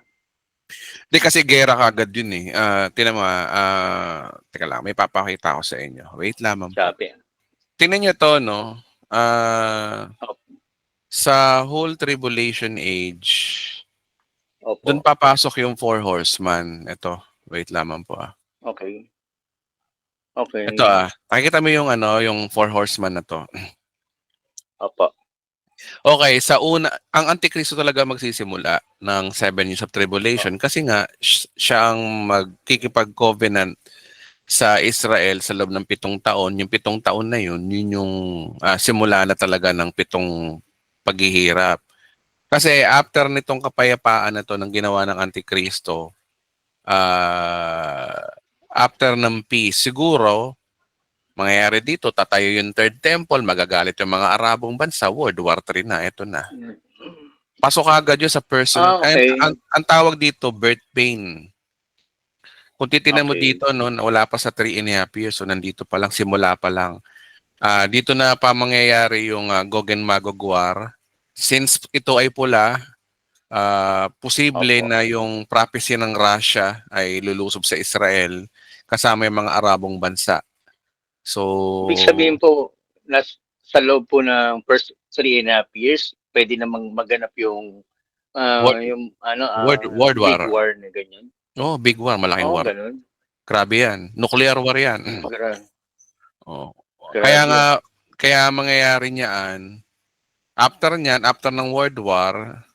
Di kasi gera kagad yun eh. Tingnan mo, teka lang, may papakita ako sa inyo. Wait lamang po. Sabi. Tingnan nyo to, no? Sa whole tribulation age, doon papasok yung 4 horsemen. Ito, wait lamang po Okay. Ito nakikita mo yung yung 4 horsemen na to. Opo. Okay, sa una, ang Antikristo talaga magsisimula ng 7 years of tribulation kasi nga siya ang magkikipag-covenant sa Israel sa loob ng 7 taon. Yung 7 taon na yun yung simula na talaga ng 7 paghihirap. Kasi after nitong kapayapaan na to ng ginawa ng Antikristo, after ng peace, siguro mangyayari dito, tatayo yung third temple, magagalit yung mga Arabong bansa, World War III na, ito na. Pasok agad yun sa personal. Okay. Ang tawag dito, birth pain. Kung titinan mo dito, no, wala pa sa 3.5 years, so nandito pa lang, simula pa lang. Dito na pa mangyayari yung Gog and Magog War. Since ito ay pula, posible na yung prophecy ng Russia ay lulusob sa Israel kasama yung mga Arabong bansa. So, ibig sabihin po, sa loob po ng first 3.5 years, pwede namang maganap yung World War. Big War na ganyan. Big War, malaking war. Ganun. Grabe yan. Nuclear war yan. Grabe. Kaya mangyayari niyan, after ng World War,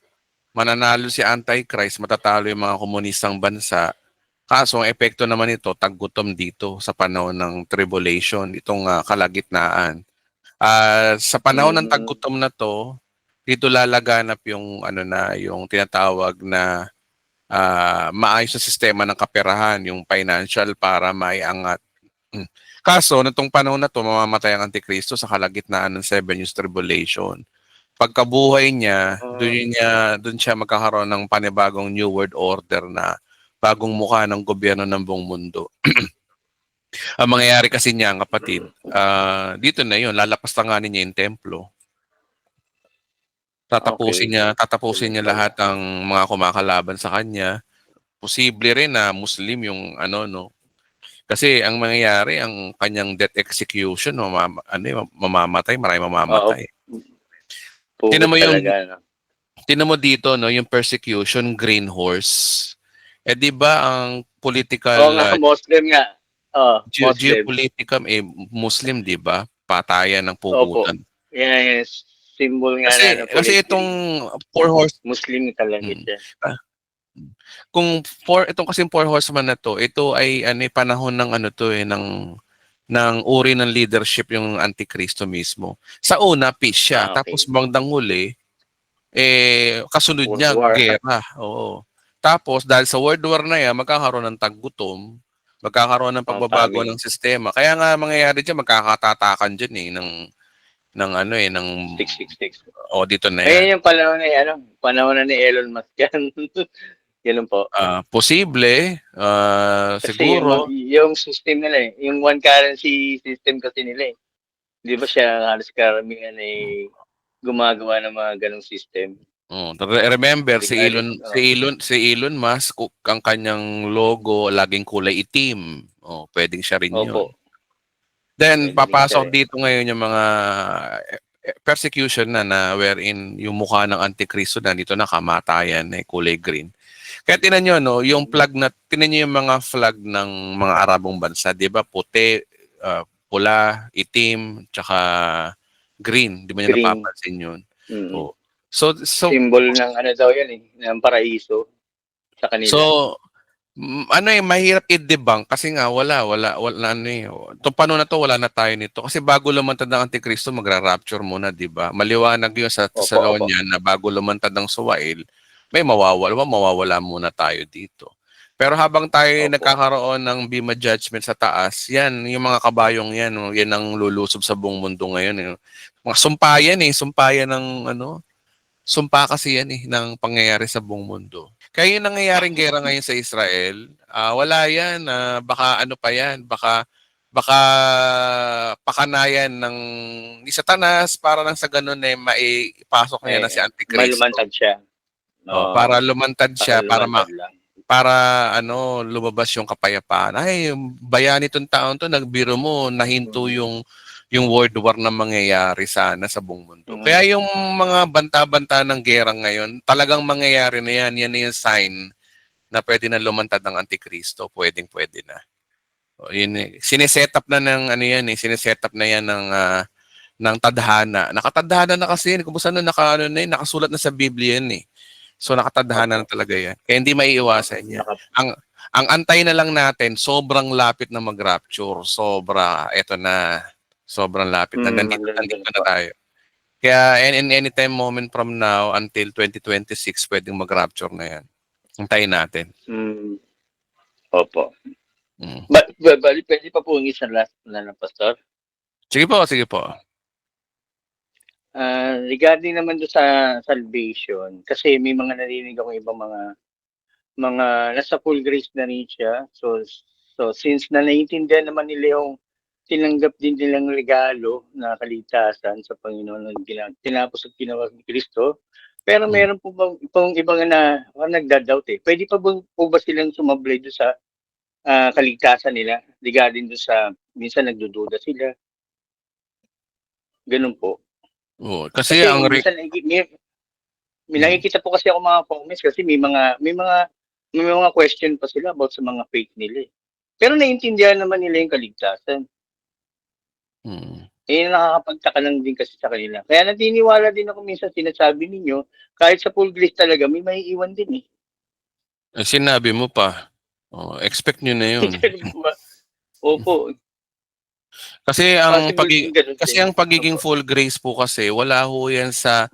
mananalo si Antichrist, matatalo yung mga komunistang bansa. Kaso, ang epekto naman ito, taggutom dito sa panahon ng tribulation, itong kalagitnaan. Sa panahon ng taggutom na to, dito lalaganap yung yung tinatawag na maayos na sistema ng kaperahan, yung financial para maiangat. Kaso, natong panahon na to, mamamatay ang Antikristo sa kalagitnaan ng 7 years tribulation. Pagkabuhay niya, doon siya magkakaroon ng panibagong New World Order na bagong mukha ng gobyerno ng buong mundo. Ang mangyayari kasi niya, kapatid, dito na yun, lalapastanganin niya yung templo. Tatapusin niya lahat ng mga kumakalaban sa kanya. Posible rin na Muslim yung Kasi ang mangyayari, ang kanyang death execution, mamamatay, marami mamamatay. Tinan mo dito, no, yung persecution, green horse. Di ba ang political... Muslim nga. Muslim. Geopolitical, Muslim, di ba? Patayan ng Opo. pugutan. Yan, symbol nga na ng Kasi politic. itong four horse, Muslim talaga mm, siya. itong kasing four horseman na to, ito ay panahon ng ng uri ng leadership yung Antikristo mismo. Sa una, peace siya. Okay. Tapos bandang huli, kasunod World niya, War. gera. Oo. Tapos, dahil sa World War na yan, magkakaroon ng taggutom, magkakaroon ng pagbabago Famine. ng sistema. Kaya nga mangyayari dyan, magkakatatakan dyan ng 666. dito na yan. Ngayon yung panahon na ni Elon Musk yan. Ganun po. Posible, Kasi siguro. yung system nila yung one currency system kasi nila eh. Di ba siya halos karamihan ay gumagawa ng mga ganong system. Remember si Regarding, Elon Musk, ang kanyang logo laging kulay itim. Pwedeng siya rin 'yun. Opo. Then Pwede papasok rin siya dito ngayon yung mga persecution na wherein yung mukha ng Antikristo na dito na kamatayan kulay green. Kaya tinan nyo, no, yung flag tinan nyo yung mga flag ng mga Arabong bansa, di ba? Puti, pula, itim, tsaka green. Di ba nyo Green. napapansin yun? Mm-hmm. So, symbol ng daw yan ng paraiso sa kanila. So, mahirap i-debunk kasi nga wala Itong panahon na to, wala na tayo nito. Kasi bago lumantad ng Antikristo, magra-rapture muna, di ba? Maliwanag yun sa Thessalonian na bago lumantad ng Suwail, may mawawala muna tayo dito. Pero habang tayo nagkakaroon ng Bema Judgment sa taas, yan, yung mga kabayong yan ang lulusob sa buong mundo ngayon. Mga sumpayan sumpa kasi yan ng pangyayari sa buong mundo. Kaya yung nangyayaring gera ngayon sa Israel, wala yan. Baka pa yan, baka pakanayan ni Satanas para lang sa ganun maipasok niya na si Antikristo. May lumantad siya. Para lumantad siya, para lumabas yung kapayapaan. Ay, bayani itong taon to, nagbiro mo, nahinto yung world war na mangyayari sana sa buong mundo. Kaya yung mga banta-banta ng gera ngayon, talagang mangyayari na yan. Yan na yung sign na pwede na lumantad ng Antikristo. Pwede na. Sineset up na sineset up na yan ng tadhana. Nakatadhana na kasi yan. Kung saan nakasulat na sa Biblia yan . So nakatadhana na talaga yan. Kaya hindi maiiwasan yan. Ang antay na lang natin, sobrang lapit na mag-rapture. Sobrang lapit na. Nandito na tayo. Kaya anytime moment from now until 2026, pwedeng mag-rapture na yan. Antayin natin. Opo. Pwede pa po yung isang last na Pastor? Sige po. Regarding naman doon sa salvation, kasi may mga narinig ako ibang mga nasa full grace na rin siya. So since na naiintindihan naman nila yung tinanggap din nilang regalo na kaligtasan sa Panginoon ng tinapos at ginawa ni Kristo, pero meron po bang ibang na nagda-doubt Pwede pa po ba silang sumablay doon sa kaligtasan nila? Regarding doon sa minsan nagdududa sila. Ganun po. Kasi may nakikita po kasi ako mga comments kasi may mga question pa sila about sa mga faith nila. Pero naiintindihan naman nila yung kaligtasan. Nakakapagtaka lang din kasi sa kanila. Kaya natiniwala din ako minsan sinasabi ninyo, kahit sa full grace talaga, may maiiwan din Sinabi mo pa. Expect nyo na yun. Opo. Kasi ang pagiging full grace po kasi wala ho yan sa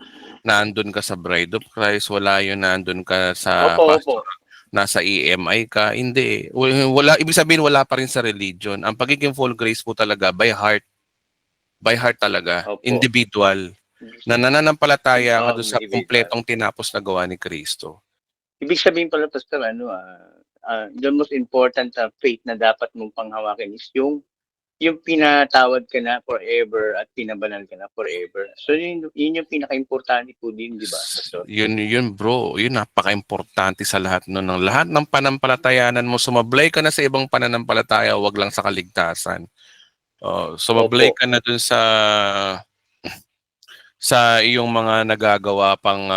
naandun ka sa Bride of Christ, wala yun naandun ka sa pastor, nasa EMI ka, hindi. Wala, ibig sabihin wala pa rin sa religion. Ang pagiging full grace po talaga by heart talaga, individual. Na nananampalataya ka doon sa kumpletong tinapos na gawa ni Kristo. Ibig sabihin pala Pastor, the most important faith na dapat mong panghawakin is yung pinatawad ka na forever at pinabanal ka na forever. So yun yung pinaka-importante po din, di ba? So, yun bro, yun napaka-importante sa lahat ng lahat ng panampalatayanan mo. Sumablay ka na sa ibang pananampalataya, wag lang sa kaligtasan. Sumablay ka na dun sa iyong mga nagagawa pang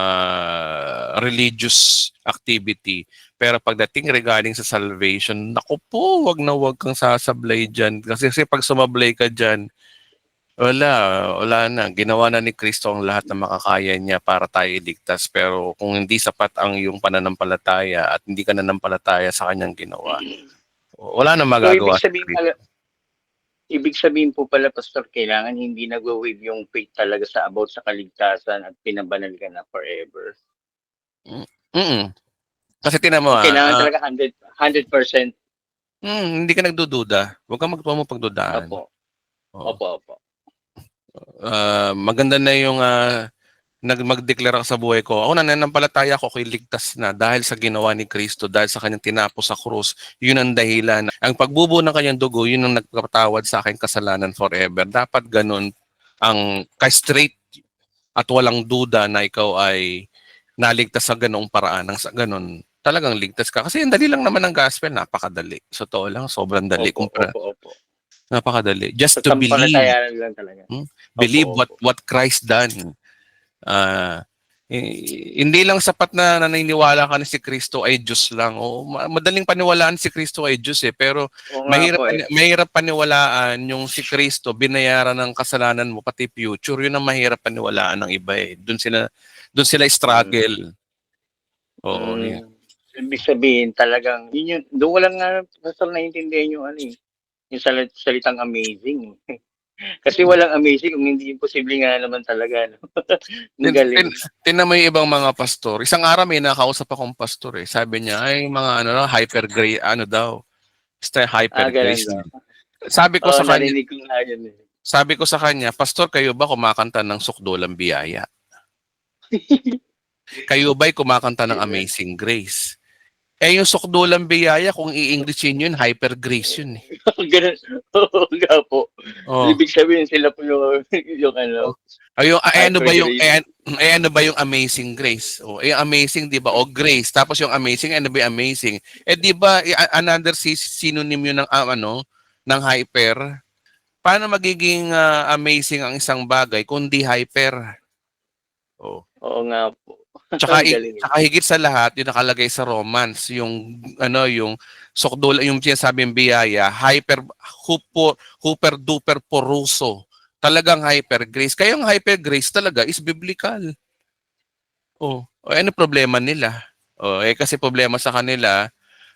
religious captivity. Pero pagdating regarding sa salvation, naku po, wag kang sasablay dyan. Kasi pag sumablay ka dyan, wala na. Ginawa na ni Kristo ang lahat na makakaya niya para tayo iligtas. Pero kung hindi sapat ang iyong pananampalataya at hindi ka nanampalataya sa kanyang ginawa, wala na So, magagawa sa Kristo. ibig sabihin po pala, Pastor, kailangan hindi nagwa-wave yung faith talaga sa about sa kaligtasan at pinabanal ka na forever. Mm. Kasi tinan mo, Kailangan talaga 100%. hindi ka nagdududa. Huwag kang pagdudaan. Opo. Oo. Opo. Maganda na yung magdeklara ka sa buhay ko. Ako nananampalataya ko kay ligtas na dahil sa ginawa ni Kristo, dahil sa kanyang tinapos sa krus. Yun ang dahilan. Ang pagbubuo ng kanyang dugo, yun ang nagpatawad sa aking kasalanan forever. Dapat ganun ang ka-straight at walang duda na ikaw ay naligtas sa ganoong paraan. Sa ganun, talagang ligtas ka. Kasi yung dali lang naman ng gospel, napakadali. Sa totoo lang, sobrang dali. Opo. Napakadali. Just So, to believe. sampalatayanan lang talaga. Believe Opo. what Christ done. Hindi lang sapat na naniniwala ka na si Kristo ay Diyos lang. Madaling paniwalaan si Kristo ay Diyos pero Oo nga po mahirap paniwalaan yung si Kristo binayaran ng kasalanan mo pati future. Yun ang mahirap paniwalaan ng iba Doon sila struggle. Oo. Yeah. Ibig sabihin talagang doon ko lang nga Pastor naiintindihan yung yung salitang amazing. Kasi walang amazing kung hindi imposible nga naman talaga. No? Ang galing. Tinan mo yung ibang mga pastor. Isang araw may nakausap akong pastor Sabi niya, ay mga hyper grace, hyper grace. Sabi ko sa kanya, Narinig ko nga yun Sabi ko sa kanya, Pastor, kayo ba kumakanta ng Sukdulang Biyaya? Kayo ba'y kumakanta ng Amazing Grace? Yung Sukdulang Biyaya, kung i-Englishin yun, hyper grace yun Ganun. Oo nga po. Ibig sabihin sila po yung ano ba yung Amazing Grace? Yung Amazing, di ba? O Grace. Tapos yung Amazing, ano ba yung Amazing? Di ba, another synonym yun ng, ng hyper? Paano magiging amazing ang isang bagay kundi hyper? Oo nga po. Tsaka higit sa lahat, yung nakalagay sa Romans, yung sukdula, yung sinasabing biyaya, hyper duper poroso. Talagang hyper grace. Kaya yung hyper grace talaga is biblical. Ano problema nila? Kasi problema sa kanila,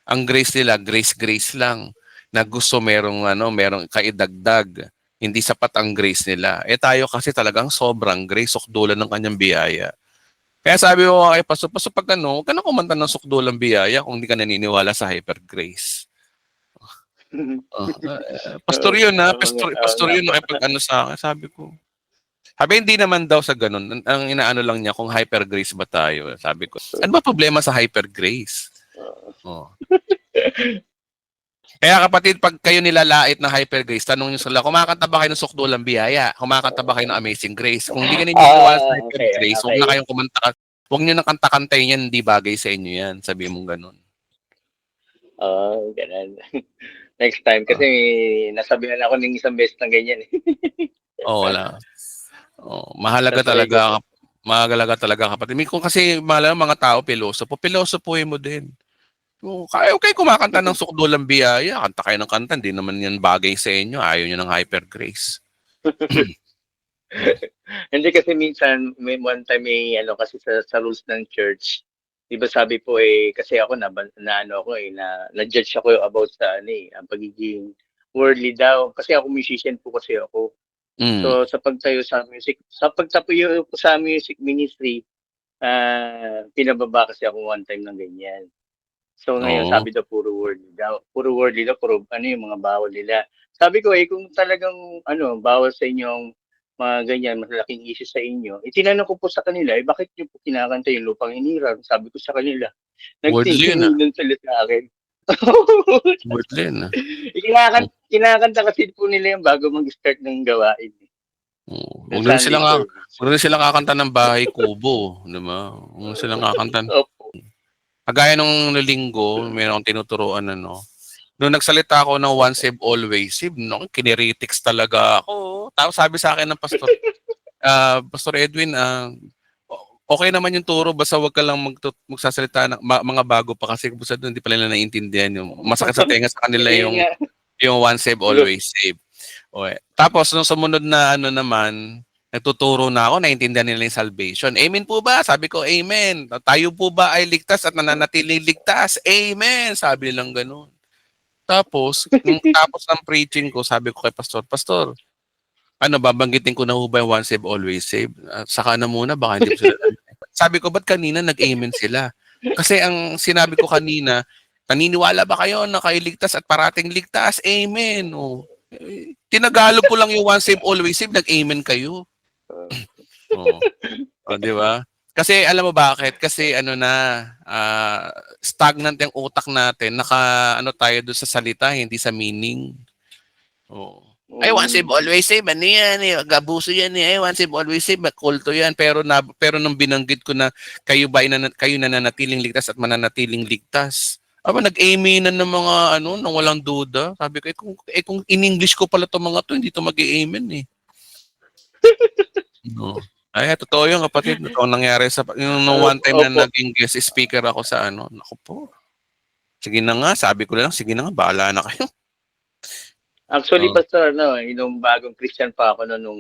ang grace nila, grace lang. Na gusto merong kaidagdag. Hindi sapat ang grace nila. Tayo kasi talagang sobrang grace, sukdulan ng kanyang biyaya. Kaya sabi ko kay Pastor, pag huwag ka na kumanta ng sukdulang biyaya kung hindi ka naniniwala sa hyper grace. Pastor yun Pastor yun pag sa akin, sabi ko. Hindi naman daw sa ganun. Ang inaano lang niya kung hyper grace ba tayo. Sabi ko, ano ba problema sa hyper grace? Kaya kapatid, pag kayo nilalait na hyper grace, tanong nyo sila, kumakanta ba kayo ng Sukdulang Biyaya? Kumakanta ba kayo ng Amazing Grace? Kung hindi ka naniniwala sa hyper grace, huwag na kayong kumanta. Huwag nyo nang kanta-kantay yan, hindi bagay sa inyo yan. Sabi mong ganun. Ganun. Next time, kasi nasabihan ako ng isang beses ng ganyan. Wala. Mahalaga talaga kapatid. Kung kasi mga tao, pilosopohin mo din. Okay, kumakanta ng Sukdulang Biyaya, kanta kayo ng kanta, hindi naman yan bagay sa inyo, ayaw nyo ng hyper grace. Hindi kasi minsan, one time kasi sa rules ng church, di ba sabi po kasi ako na-judge ako about sa ang pagiging worldly daw. Kasi ako musician po kasi ako. So sa pagtayo sa music ministry, pinababa kasi ako one time ng ganyan. So ngayon sabi daw puro worldly daw, puro yung mga bawal nila. Sabi ko kung talagang bawal sa inyong mga ganyan, malaking issue sa inyo. Itinanong ko po sa kanila, bakit niyo po kinakanta yung Lupang Hinirang? Sabi ko sa kanila. Nagtingin sila sa akin. Wordly na. Kinakanta kasi po nila yung bago mag-start ng gawain. Huwag na silang kakanta ng Bahay Kubo. Diba? Huwag na silang kakanta. Kagaya nung linggo, mayroon akong tinuturuan Noong nagsalita ako ng once save, always save, kiniritics talaga ako. Tapos sabi sa akin ng pastor, Pastor Edwin, okay naman yung turo, basta wag ka lang magsasalita ng mga bago pa kasi kung doon hindi pala nila naiintindihan yung masakit sa tenga sa kanila Ayun nga. yung once save, always save. Okay. Tapos, nung sumunod na ano naman, nagtuturo na ako, naiintindihan nila yung salvation. Amen po ba? Sabi ko, amen. Tayo po ba ay ligtas at nananatiling ligtas? Amen. Sabi lang ganun. Tapos, nung tapos ng preaching ko, sabi ko kay Pastor, Pastor, ano, babanggitin ko na ho ba yung once save, always save? Saka na muna, baka hindi po sila. Sabi ko, ba't kanina nag-amen sila? Kasi ang sinabi ko kanina, naniniwala ba kayo na kayo ligtas at parating ligtas? Amen. O, tinagalog ko lang yung once save, always save, nag-amen kayo. O, di ba? Kasi alam mo bakit? Kasi ano na, stagnant yung utak natin. Ano tayo doon sa salita, hindi sa meaning. Oh. Ay, once save, always save. Ano yan? Gabuso yan. Ay, once save, always save. Kulto yan. Pero nung binanggit ko na kayo ba kayo nananatiling ligtas at mananatiling ligtas. Aba, nag-amen ng mga nang walang duda. Sabi ko, kung in-English ko pala itong mga to, hindi to mag-amen eh. No. Ay, totoo yung kapatid. Ito ang nangyari yung one time na naging guest speaker ako sa naku po. Sige na nga, sabi ko lang, sige na nga, bahala na kayo. Actually, Pastor, yung bagong Christian pa ako nung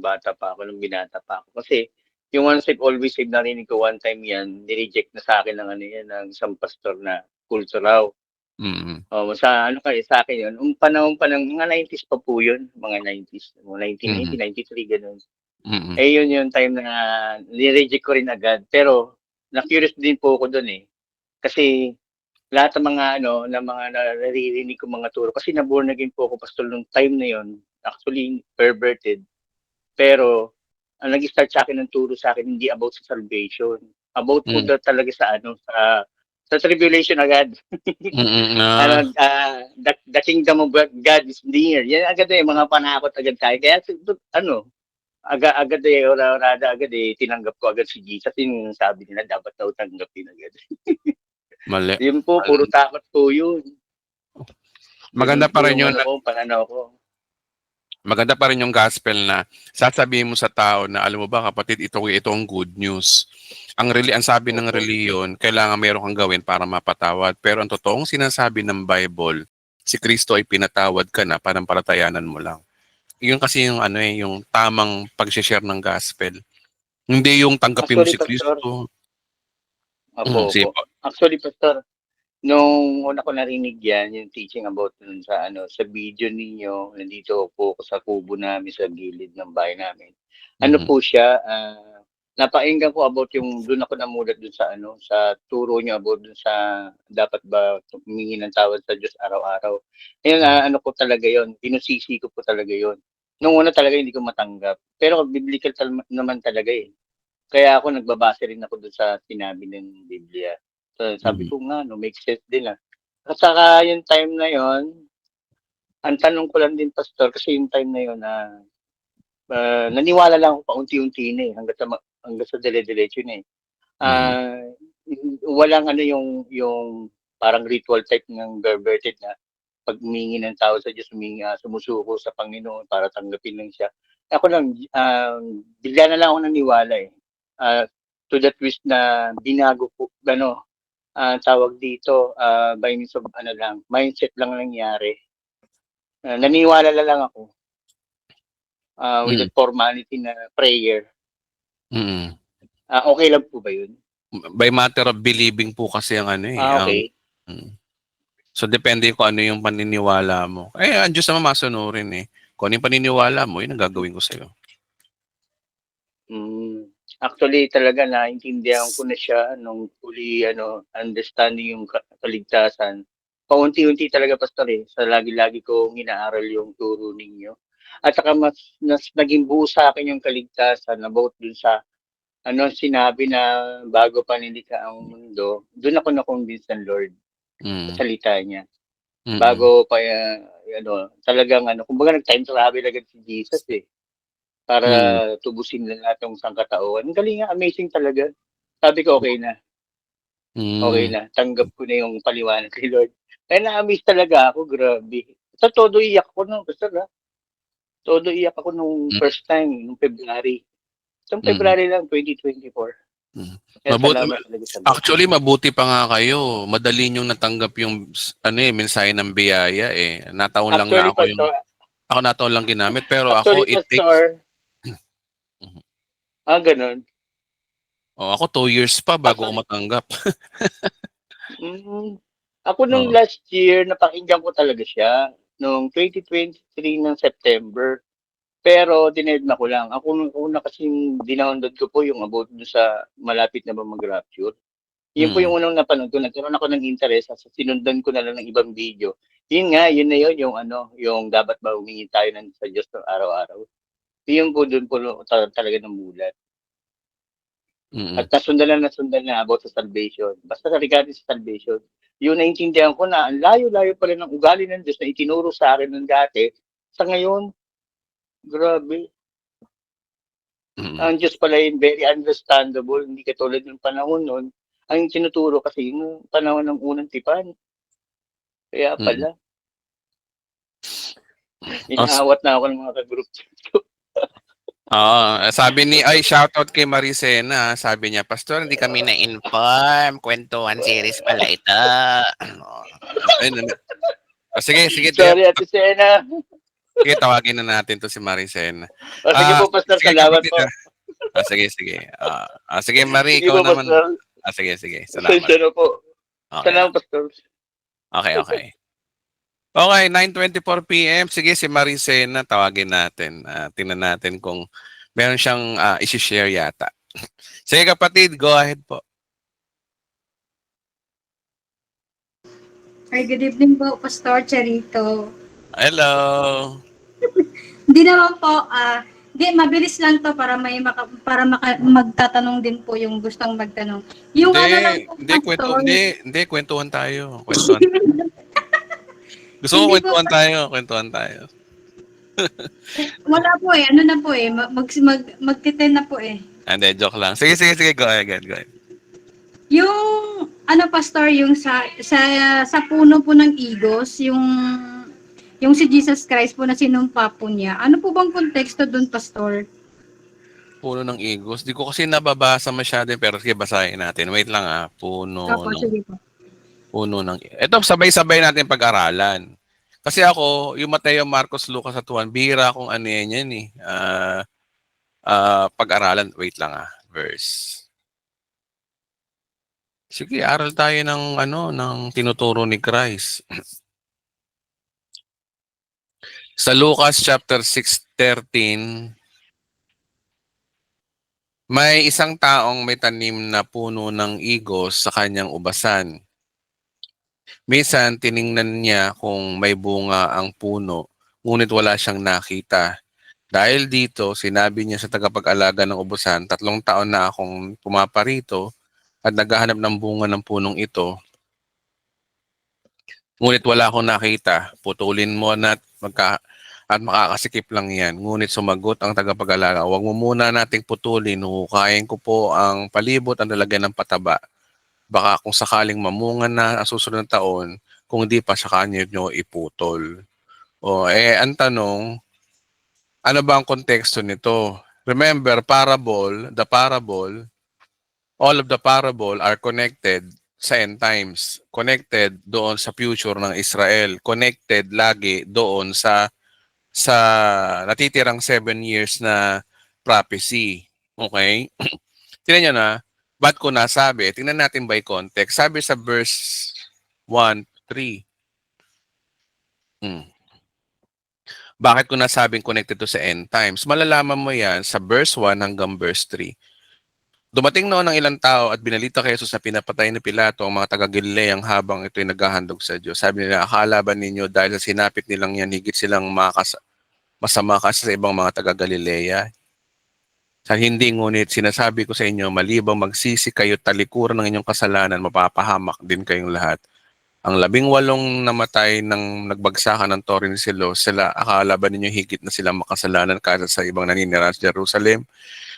bata pa ako, nung binata pa ako. Kasi yung once save, always save, narinig ko one time yan, nireject na sa akin ng isang pastor na kulto raw. Mm-hmm. Sa akin yun, panahon pa ng mga 90s pa po yun, mga 90s, mga 1990, 93, ganun. Mm-hmm. Yun yung time na nireject ko rin agad. Pero, na-curious din po ako doon eh. Kasi, lahat ng mga naririnig ko mga turo, kasi na-born again po ako, Pastor, nung time na yun, actually perverted. Pero, ang nag-start sa akin ng turo sa akin, hindi about sa salvation. About po talaga sa sa tribulation agad. The kingdom of God is near. Yan agad mga panakot agad tayo. Kaya agad orada agad tinanggap ko agad si Jesus. Yung sabi nila dapat daw tanggapin agad. Mali. Yun po, puro takot po yun. Maganda pa rin yung pananaw ko. Maganda pa rin yung gospel na sasabihin mo sa tao na alam mo ba kapatid, ito ang good news. Ang sabi ng reliyon, kailangan meron kang gawin para mapatawad. Pero ang totoong sinasabi ng Bible, si Kristo ay pinatawad ka na, pananampalatayanan mo lang. Yun kasi yung yung tamang pag-share ng gospel. Hindi yung tanggapin mo si Kristo. Actually, Pastor, nung una ko narinig yan, yung teaching about sa video ninyo, nandito po ako sa kubo namin sa gilid ng bahay namin. Po siya, napakinggan ko about doon ako namulat doon sa turo niyo about doon sa dapat ba humingi ng tawad sa Diyos araw-araw. Ngayon, ko talaga yon, pinusisi ko po talaga yon. Nung una talaga hindi ko matanggap. Pero biblical naman talaga eh. Kaya ako nagbabase rin ako doon sa sinabi ng Biblia. So, sabi ko nga, make sense din At saka yung time na yon, ang tanong ko lang din, Pastor, kasi yung time na yon naniwala lang ako paunti-unti na hanggang sa dele-diretso na walang yung parang ritual type ng perverted na pag humingi ng tao sa Diyos, sumusuko sa Panginoon para tanggapin lang siya. Ako lang, bigla na lang ako naniwala to the twist na binago po, tawag dito, by means of mindset lang nangyari. Naniwala lang ako with the formality na prayer. Okay lang po ba yun? By matter of believing po kasi ang okay. So, depende kung ano yung paniniwala mo. Ang Diyos naman masunurin Kung ano yung paniniwala mo, yun ang gagawin ko sa'yo. Actually, talaga naintindihan ko na siya nung fully understanding yung kaligtasan. Paunti-unti talaga, Pastor sa lagi-lagi ko inaaral yung turo ninyo. At saka mas naging buo sa akin yung kaligtasan about dun sa sinabi na bago pa nilikha ang mundo, doon ako na-convince ng Lord sa salita niya. Bago pa talagang kumbaga nag-time travel agad si Jesus para tubusin na lahat ng sangkatauhan. Ang galing amazing talaga. Sabi ko okay na. Okay na. Tanggap ko na yung paliwanag kay Lord. Kaya na-amaze talaga ako, grabe. Sa todo iyak ko nung, basta todo iyak ako nung first time, nung February. Itong February lang, 2024. Mm. Kaya Mabuti, salamat talaga sa Lord. actually, mabuti pa nga kayo. Madali niyong natanggap yung mensahe ng biyaya eh. Nataon lang na Actually, Pastor, ako nataon lang ginamit, pero actually, ako it takes, Pastor, ganun. ako 2 years pa bago ko Actually, matanggap. mm, ako nung Oo. last year, napakinggan ko talaga siya. Noong 2023 ng September. Pero dinedma ko lang. Ako nung una kasing dinownload ko po yung about dun sa malapit na ba mag-rapture. Yun po Mm. yung unang napanood ko. Nagkaroon ako ng interest sa sinundan ko na lang ng ibang video. Yun nga, yun na yun, yung yung dapat ba humingi tayo sa Diyos ng araw-araw. Yun po dun po talaga ng mulat. Mm. At nasundan na about sa salvation. Basta sa regarding sa salvation. Yung naintindihan ko na ang layo-layo pala ng ugali ng Diyos na itinuro sa akin ng dati. Sa ngayon, grabe. Mm. Ang Diyos pala yung very understandable, hindi katulad ng panahon nun. Ang tinuturo kasi yung panahon ng unang tipan. Kaya Mm. pala, As- inaawat na ako ng mga ka-group. sabi shoutout kay Maricena. Sabi niya, Pastor, hindi kami na-inform. Kwentuhan series pala ito. Ayun, sige, Sorry, Ate Sena. sige, tawagin na natin to si Maricena. Sige po, Pastor, Sige, salamat kapatid. po. Sige. Sige, Marie, Sige ikaw po, naman. Pastor. Sige. Salamat. Pasensya na po. Okay. Salamat, Pastor. Okay. Okay, 9:24 PM. Sige, si Maricena, tawagin natin. Tingnan natin kung meron siyang isi-share yata. Sige, kapatid, go ahead po. Ay, good evening po, Pastor Charito. Hello. Hindi naman po, hindi, mabilis lang to para magtatanong din po yung gustong magtanong. Yung ano lang po, Pastor. Hindi, kwentuhan tayo. Gusto ko Hindi po, kwentuhan tayo. wala po ano na po magtiten na po Hindi, joke lang. Sige, go ahead. Yung, Pastor, yung sa puno po ng igos, yung si Jesus Christ po na sinumpa po niya. Ano po bang konteksto dun, Pastor? Puno ng igos. Di ko kasi nababasa masyado, pero sige, basahin natin. Wait lang Opo, sige po. Puno ng... Ito, sabay-sabay natin pag-aralan. Kasi ako, yung Mateo, Marcos, Lucas at Juan, bihira akong yan eh. Pag-aralan. Wait lang verse. Sige, aral tayo ng tinuturo ni Christ. Sa Lucas chapter 6:13, may isang taong may tanim na puno ng igos sa kanyang ubasan. Minsan, tiningnan niya kung may bunga ang puno, ngunit wala siyang nakita. Dahil dito, sinabi niya sa tagapag-alaga ng ubusan, 3 taon na akong pumaparito at naghahanap ng bunga ng punong ito. Ngunit wala akong nakita. Putulin mo at makakasikip lang yan. Ngunit sumagot ang tagapag-alaga, huwag mo muna nating putulin. Hukayin ko po ang palibot ang lalagyan ng pataba. Baka kung sakaling mamunga na ang susunod na taon, kung hindi pa sa kanya nyo iputol. Ang tanong, ano ba ang konteksto nito? Remember, the parable, all of the parable are connected sa end times. Connected doon sa future ng Israel. Connected lagi doon sa natitirang 7 years na prophecy. Okay? Tingnan nyo na, ba't ko nasabi? Tingnan natin by context. Sabi sa verse 1-3. Bakit ko nasabing connected to sa end times? Malalaman mo yan sa verse 1 hanggang verse 3. Dumating noon ang ilang tao at binalita kay Jesus na pinapatay ni Pilato ang mga taga-Galileang habang ito'y naghahandog sa Diyos. Sabi nila, akala ba ninyo dahil sa sinapit nilang yan, higit silang masama kasi sa ibang mga taga-Galilea? Sa hindi, ngunit sinasabi ko sa inyo, malibang magsisi kayo talikuran ng inyong kasalanan, mapapahamak din kayong lahat. Ang 18 namatay ng nagbagsakan ng Torre ni Silos, sila akala ba ninyo higit na silang makasalanan kaysa sa ibang naninirahan sa Jerusalem?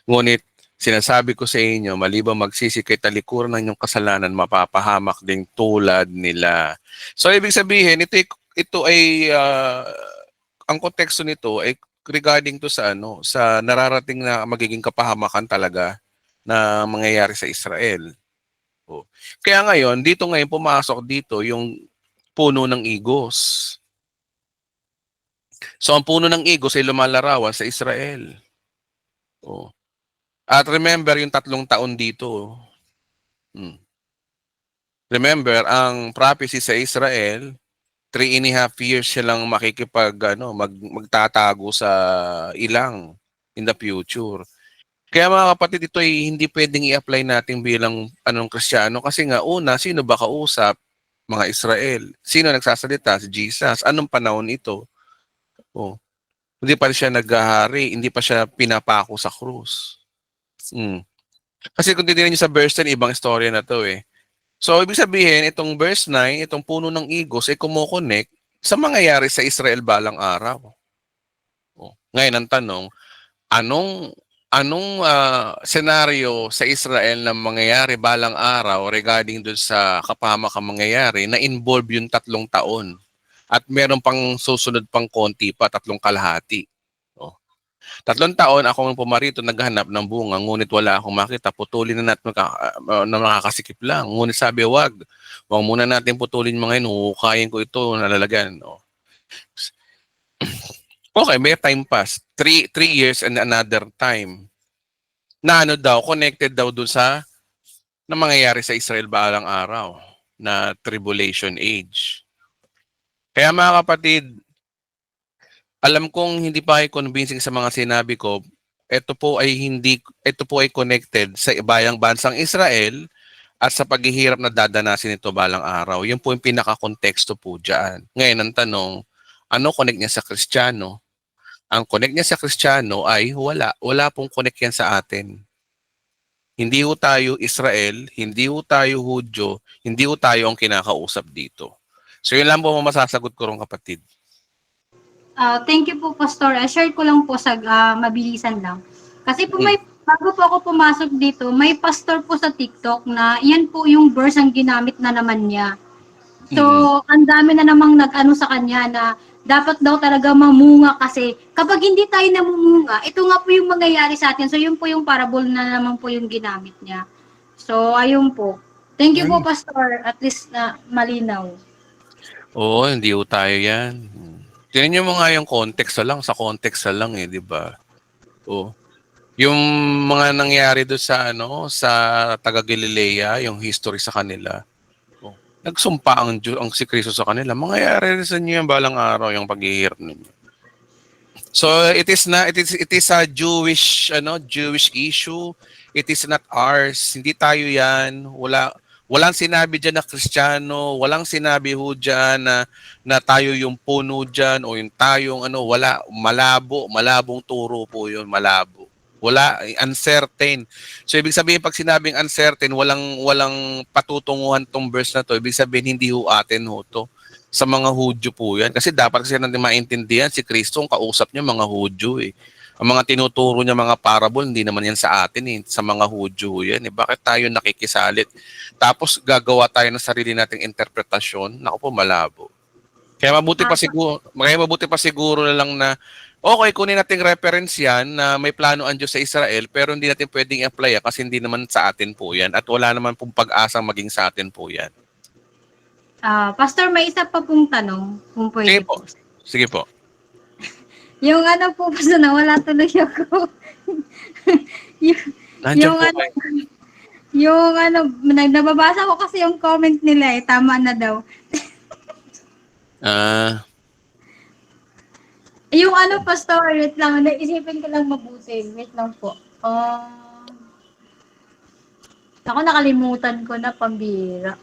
Ngunit sinasabi ko sa inyo, malibang magsisi kayo talikuran ng inyong kasalanan, mapapahamak din tulad nila. So ibig sabihin, ito ay ang konteksto nito ay regarding to sa sa nararating na magiging kapahamakan talaga na mangyayari sa Israel. O. Kaya ngayon, dito ngayon pumasok dito yung puno ng igos. So ang puno ng igos ay lumalarawan sa Israel. O. At remember yung 3 taon dito. Hmm. Remember, ang prophecy sa Israel, 3.5 years silang magtatago sa ilang in the future. Kaya mga kapatid, ito ay hindi pwedeng i-apply natin bilang Kristiyano kasi nga una, sino ba kausap? Mga Israel. Sino nagsasalita? Si Jesus. Anong panahon ito? Oh, hindi pa siya naghahari, hindi pa siya pinapako sa krus. Kasi kung titignan niyo sa verse 10, ibang istorya na to eh. So, ibig sabihin, itong verse 9, itong puno ng igos, ay kumukonect sa mangyayari sa Israel balang araw. Ngayon, ang tanong, anong senaryo sa Israel na mangyayari balang araw regarding dun sa kapahamakang mangyayari na involve yung 3 taon? At meron pang susunod pang konti pa, 3 kalahati. 3 taon akong pumarito naghahanap ng bunga, ngunit wala akong makita. Putulin na natin na makakasikip lang. Ngunit sabi, wag muna natin putulin mga yun. Huhukayin ko ito, nalalagyan. Okay, may time pass. 3 years and another time. Na connected daw dun sa na mangyayari sa Israel balang araw na tribulation age. Kaya mga kapatid, alam kong hindi pa kayo convincing sa mga sinabi ko. Ito po ay connected sa bayang bansang Israel at sa paghihirap na dadanasin ito balang araw. Yun po yung pinaka-konteksto po dyan. Ngayon, ang tanong, ano connect niya sa Kristiyano? Ang connect niya sa Kristiyano ay wala. Wala pong connect yan sa atin. Hindi ho tayo Israel, hindi ho tayo Hudyo, hindi ho tayo ang kinakausap dito. So yun lang po masasagot ko ron kapatid. Thank you po, Pastor. Share ko lang po sa mabilisan lang. Kasi po bago po ako pumasok dito, may pastor po sa TikTok na yan po yung verse ang ginamit na naman niya. So, ang dami na namang nag-ano sa kanya na dapat daw talaga mamunga kasi kapag hindi tayo namumunga, ito nga po yung mangyayari sa atin. So, yun po yung parable na naman po yung ginamit niya. So, ayun po. Thank you po, Pastor. At least na malinaw. Oo, hindi ho tayo yan. Tingnan mo nga yung context na lang, sa context na lang di ba? Oo. Yung mga nangyari doon sa taga Galilea, yung history sa kanila. Nagsumpa ang si Kristo sa kanila. Mangyayari rin sa inyo yung balang araw yung paghihirap ninyo. So it is a Jewish issue. It is not ours. Hindi tayo 'yan. Walang sinabi diyan na Kristiyano, walang sinabi ho diyan na tayo yung puno diyan o yung tayong wala, malabong turo po 'yun, malabo. Wala, uncertain. So ibig sabihin pag sinabing uncertain, walang patutunguhan tong verse na to. Ibig sabihin hindi ho atin ho to. Sa mga Hudyo po yan. Kasi dapat kasi natin maintindihan si Kristo ang kausap niya mga Hudyo eh. Ang mga tinuturo niya mga parable, hindi naman yan sa atin eh. Sa mga Hudyo yan eh. Bakit tayo nakikisalit? Tapos gagawa tayo ng sarili nating interpretasyon? Naku po, malabo. Kaya mabuti pa siguro na lang na okay, kunin nating reference yan na may plano ang Diyos sa Israel pero hindi natin pwedeng i-apply kasi hindi naman sa atin po yan at wala naman pong pag-asang maging sa atin po yan. Pastor, may isa pa pong tanong, kung pwede po. Sige po. Yung po, basta nawala tuloy ako. Nandiyan po kayo. Yung nababasa ko kasi yung comment nila eh, tama na daw. Yung Pastor, wait lang, naisipin ko lang mabuti. Wait lang po. Ako nakalimutan ko na, pambira.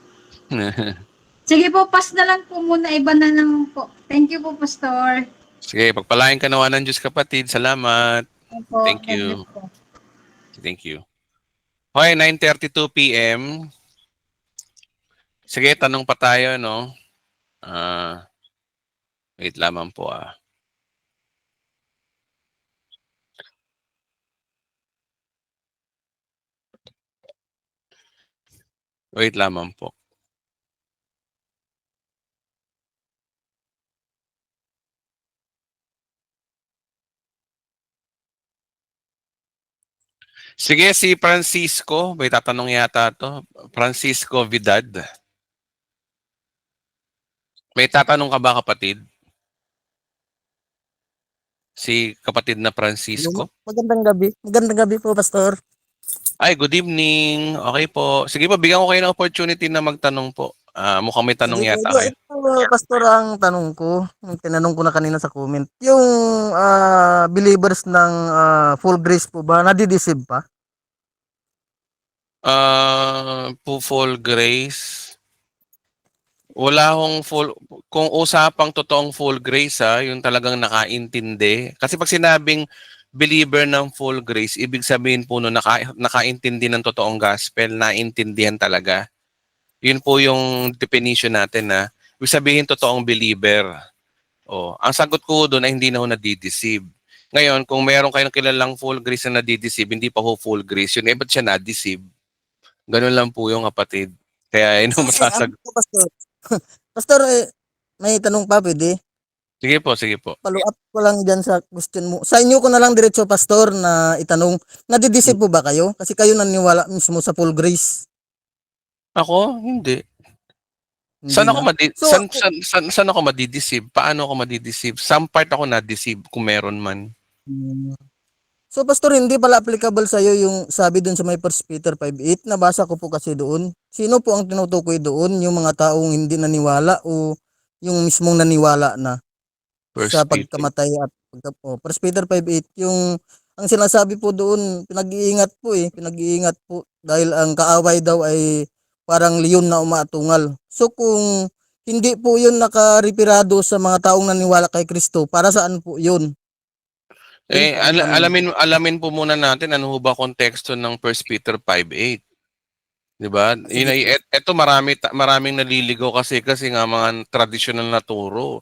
Sige po, pass na lang po muna. Iba na lang po. Thank you po, Pastor. Sige, pagpalain ka nawa ng Diyos kapatid. Salamat. Opo, Thank you. Thank you. Okay, 9:32 p.m. Sige, tanong pa tayo, no? Wait lamang po Wait lamang po. Sige, si Francisco, may tatanong yata to. Francisco Vidad. May tatanong ka ba, kapatid? Si kapatid na Francisco? Magandang gabi. Magandang gabi po, Pastor. Ay, good evening. Okay po. Sige po, bigyan ko kayo ng opportunity na magtanong po. Mukhang may tanong Sige po. yata kayo. Ito, Pastor, ang tanong ko, yung tinanong ko na kanina sa comment, yung believers ng full grace po ba, nadideceive pa? Full grace. Wala akong full, kung usapang totoong full grace yung talagang nakaintindi. Kasi pag sinabing believer ng full grace, ibig sabihin po no nakaintindi ng totoong gospel, naintindihan talaga. Yun po yung definition natin na ibig sabihin totoong believer. Ang sagot ko doon ay hindi na ho nadideceive. Ngayon, kung meron kayong kilalang full grace na nadideceive, hindi pa ho full grace yun. Ba't siya nadeceive? Ganun lang po yung kapatid. Kaya yun ang masasagot. Pastor, Pastor, may tanong pa, pwede? Sige po, sige po. Follow up ko lang dyan sa question mo. Sa inyo ko na lang diretso, Pastor, na itanong, nadideceive po ba kayo? Kasi kayo naniwala mismo sa full grace. Ako? Hindi. Hindi Saan na. So, saan ako madideceive? Paano ako madideceive? Some part ako na-deceive kung meron man. So, Pastor, hindi pala applicable sa iyo yung sabi dun sa may 1 Peter 5:8. Nabasa ko po kasi doon. Sino po ang tinutukoy doon? Yung mga taong hindi naniwala o yung mismong naniwala na First sa Peter. pagkamatay at 1 Peter 5:8. Yung ang sinasabi po doon, pinag-iingat po dahil ang kaaway daw ay parang leon na umaatungal. So, kung hindi po yun nakarepirado sa mga taong naniwala kay Kristo, para saan po yun? Alamin po muna natin ano ho ba konteksto ng 1 Peter 5:8. 'Di ba? Yun ay eto maraming naliligaw kasi nga mga traditional na turo.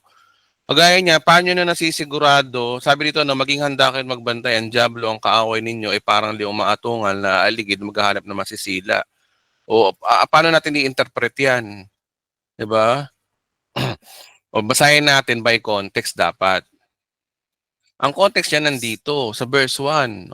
Kagaya niya, paano na nasisigurado? Sabi dito na maging handa kayo magbantay. Ang diablo, ang kaaway ninyo ay parang leong maatungal na aligid maghahanap na masisila. Paano natin i-interpret 'yan? 'Di ba? Basahin natin by context dapat. Ang context niya nandito sa verse 1.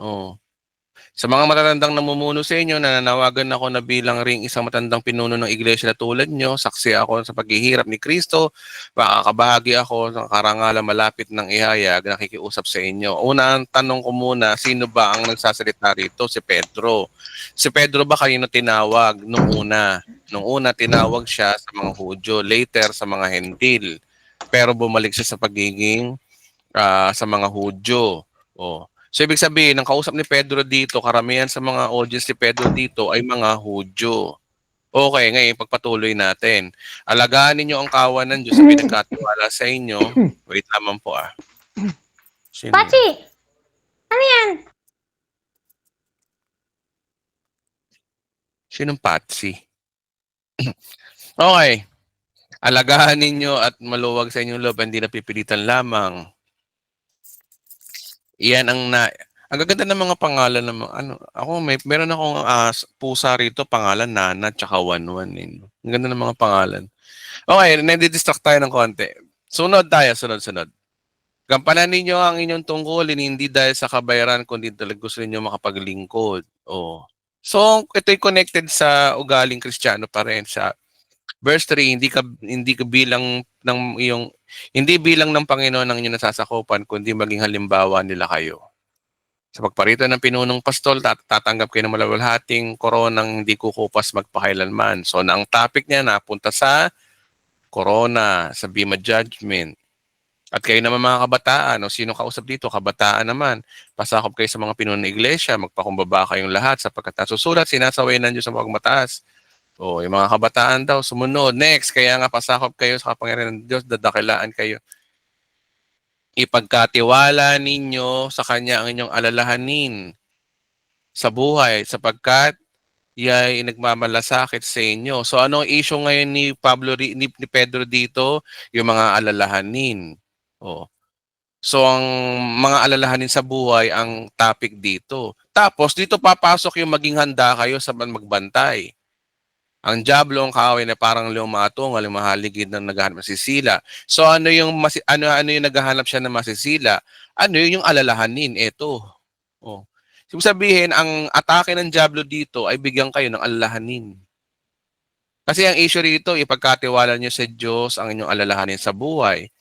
Sa mga matatandang namumuno sa inyo, nananawagan ako na bilang ring isang matandang pinuno ng iglesia na tulad nyo, saksi ako sa paghihirap ni Kristo, makakabahagi ako ng karangalan malapit ng ihayag, nakikiusap sa inyo. Unang tanong ko muna, sino ba ang nagsasalita rito? Si Pedro. Si Pedro ba kanino tinawag nung una? Nung una, tinawag siya sa mga Hudyo, later sa mga Hentil. Pero bumalik siya sa pagiging sa mga Hudyo. So, ibig sabihin, ang kausap ni Pedro dito, karamihan sa mga audience ni Pedro dito ay mga Hudyo. Okay, ngayon, pagpatuloy natin. Alagaan ninyo ang kawan ng Diyos sa pinagkatiwala sa inyo. Wait naman po Sino? Pachi! Ano yan? Sinong Patsy? Okay. Alagaan ninyo at maluwag sa inyong loob, hindi napipilitan lamang. Iyan ang gaganda ng mga pangalan ng meron akong pusa rito, pangalan Nana tsaka Wanwan. Ang ganda ng mga pangalan. Okay, nadidistract tayo ng konti. Sunod. Gampanan ninyo ang inyong tungkulin hindi dahil sa kabayaran kundi dahil gusto ninyo makapaglingkod. So, ito'y connected sa ugaling Kristiyano pa rin sa verse 3, hindi bilang ng Panginoon ang inyong nasasakupan kundi maging halimbawa nila kayo. Sa pagparitan ng pinunong pastol, tatanggap kayo ng malawalhating koronang hindi kukupas magpakailanman. So, ang topic niya napunta sa corona, sa Bema Judgment. At kayo naman mga kabataan, sino kausap dito? Kabataan naman. Pasakop kayo sa mga pinunong iglesia, magpakumbaba kayong lahat sapagkat nasusulat, sinasaway ng Diyos sa pagmataas. Yung mga kabataan daw, sumunod. Next, kaya nga pasakop kayo sa kapangyarihan ng Diyos, dadakilaan kayo. Ipagkatiwala ninyo sa Kanya ang inyong alalahanin sa buhay sapagkat ay nagmamalasakit sa inyo. So anong issue ngayon ni Pedro dito? Yung mga alalahanin. So ang mga alalahanin sa buhay ang topic dito. Tapos dito papasok yung maging handa kayo sa magbantay. Ang diablo ang kaaway na parang leong maatungal, yung mahaligid ng naghahanap masisila. So ano yung naghahanap siya ng masisila? Ano yung alalahanin? Ito. Ibig sabihin, ang atake ng Diablo dito ay bigyan kayo ng alalahanin. Kasi ang issue rito, ipagkatiwala nyo sa Diyos ang inyong alalahanin sa buhay.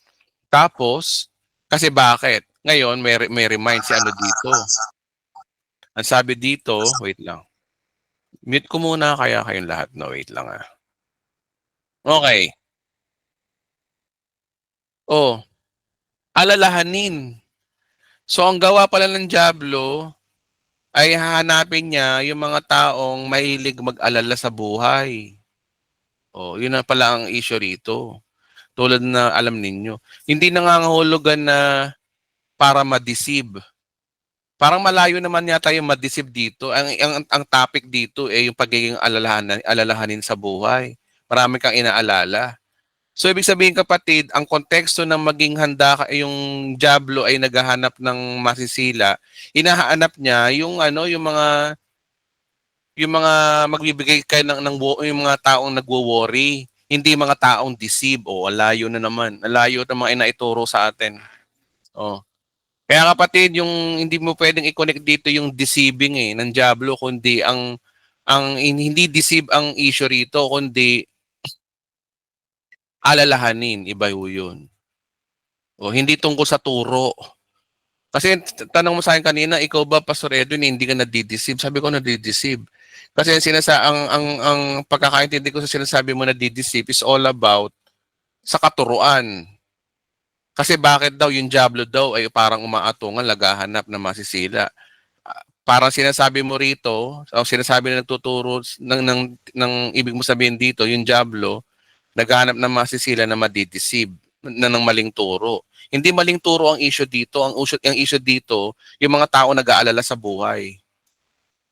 Tapos, kasi bakit? Ngayon, may remind si ano dito. Ang sabi dito, wait lang. Mute ko muna kaya kayong lahat. No, wait lang ah. Okay. Oh, alalahanin. So, ang gawa pala ng Diablo ay hahanapin niya yung mga taong mahilig mag-alala sa buhay. Oh, yun na pala ang issue rito. Tulad na alam ninyo. Hindi nangangahulugan na para ma-deceive. Parang malayo naman yata yung ma-deceive dito. Ang topic dito ay yung pagiging alalahanin sa buhay. Marami kang inaalala. So, ibig sabihin kapatid, ang konteksto ng maging handa ka, yung Diablo ay naghahanap ng masisila, hinahanap niya yung ano, yung mga magbibigay kayo yung mga taong nagwo-worry, hindi mga taong deceive. O, alayo na naman. Alayo na mga inaituro sa atin. Oh. Kaya kapatid, yung hindi mo pwedeng i-connect dito yung deceiving ng Diablo, kundi ang hindi deceive ang issue rito, kundi alalahanin, iba yun. O, hindi tungkol sa turo. Kasi tanong mo sa akin kanina, ikaw ba, Pastor Edwin, hindi ka nadideceive? Sabi ko nadideceive. Kasi ang pagkakaintindi ko sa sinasabi mo nadideceive is all about sa katuruan. Kasi bakit daw yung Diablo daw ay parang umaatungan, lagahanap na masisila. Parang sinasabi mo rito, o sinasabi na nagtuturo ng ibig mo sabihin dito, yung Diablo, naghahanap ng masisila na madideceive na ng maling turo. Hindi maling turo ang issue dito. Ang issue dito, yung mga tao nag-aalala sa buhay.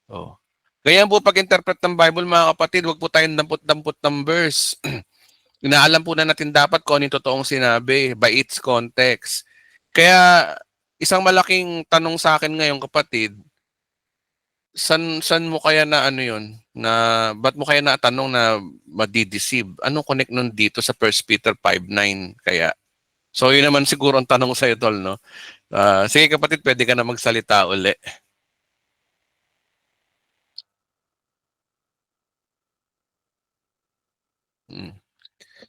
Oh. Ganyan po pag-interpret ng Bible, mga kapatid, wag po tayong dampot-dampot ng verse. Inaalam po na natin dapat kung ano yung totoong sinabi by its context. Kaya, isang malaking tanong sa akin ngayon, kapatid, san mo kaya na ano yun? Na ba't mo kaya natanong na madideceive? Anong connect nun dito sa 1 Peter 5:9 kaya? So yun naman siguro ang tanong sa tol, no? Sige kapatid, pwede ka na magsalita uli.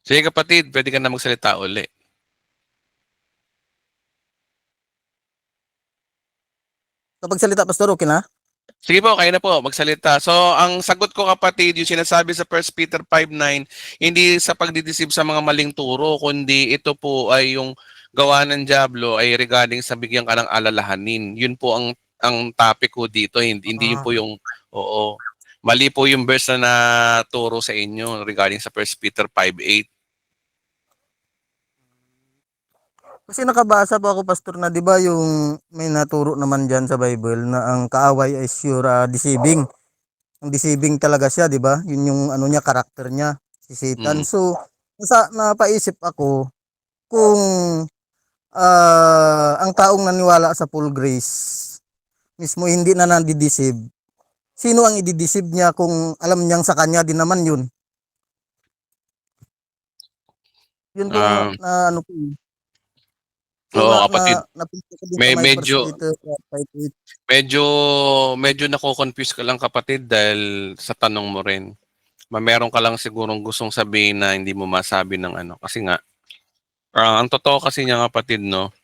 Sige kapatid, pwede ka na magsalita uli. Kapag salita, Pastor, okay na? Sige po, kayo na po, magsalita. So, ang sagot ko kapatid, yung sinasabi sa 1 Peter 5:9, hindi sa pagdideceive sa mga maling turo, kundi ito po ay yung gawa ng Diablo ay regarding sa bigyan ka ng alalahanin. Yun po ang topic ko dito, hindi yun po yung, oo. Mali po yung verse na naturo sa inyo regarding sa 1 Peter 5:8. Kasi nakabasa po ako, Pastor, na 'di ba yung may naturo naman diyan sa Bible na ang kaaway ay sure deceiving. Ang deceiving talaga siya, 'di ba? Yun yung ano niya, karakter niya, si Satan. So, napaisip ako kung ang taong naniwala sa full grace mismo hindi na nadi-deceive. Sino ang i-deceive niya kung alam niyang sa kanya din naman yun? Yun po na ano po. Oo, kapatid. Medyo nako-confuse ka lang kapatid dahil sa tanong mo rin. Meron ka lang sigurong gustong sabihin na hindi mo masabi ng ano. Kasi nga, ang totoo kasi niya kapatid, no,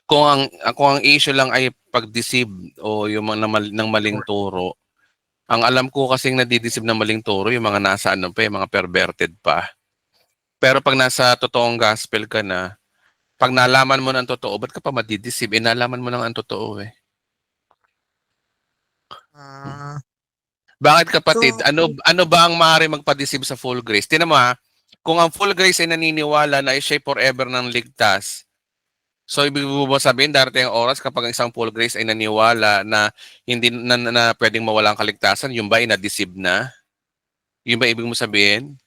kung ang issue lang ay pag-deceive o yung mga ng maling turo, ang alam ko kasing nadideceive ng maling turo, yung mga nasa ano pa, yung mga perverted pa. Pero pag nasa totoong gospel ka na, pag nalaman mo ng totoo, ba't ka pa madideceive? Nalaman mo ng ang totoo eh. Bakit kapatid? So, ano ba ang maaari magpa-deceive sa full grace? Tingnan mo ha, kung ang full grace ay naniniwala na siya forever ng ligtas, so ibig mo ba sabihin darating ang oras kapag ang isang full grace ay naniwala na hindi na pwedeng mawala ang kaligtasan, yung ba ay na-deceive na? Yung ba ibig mo sabihin?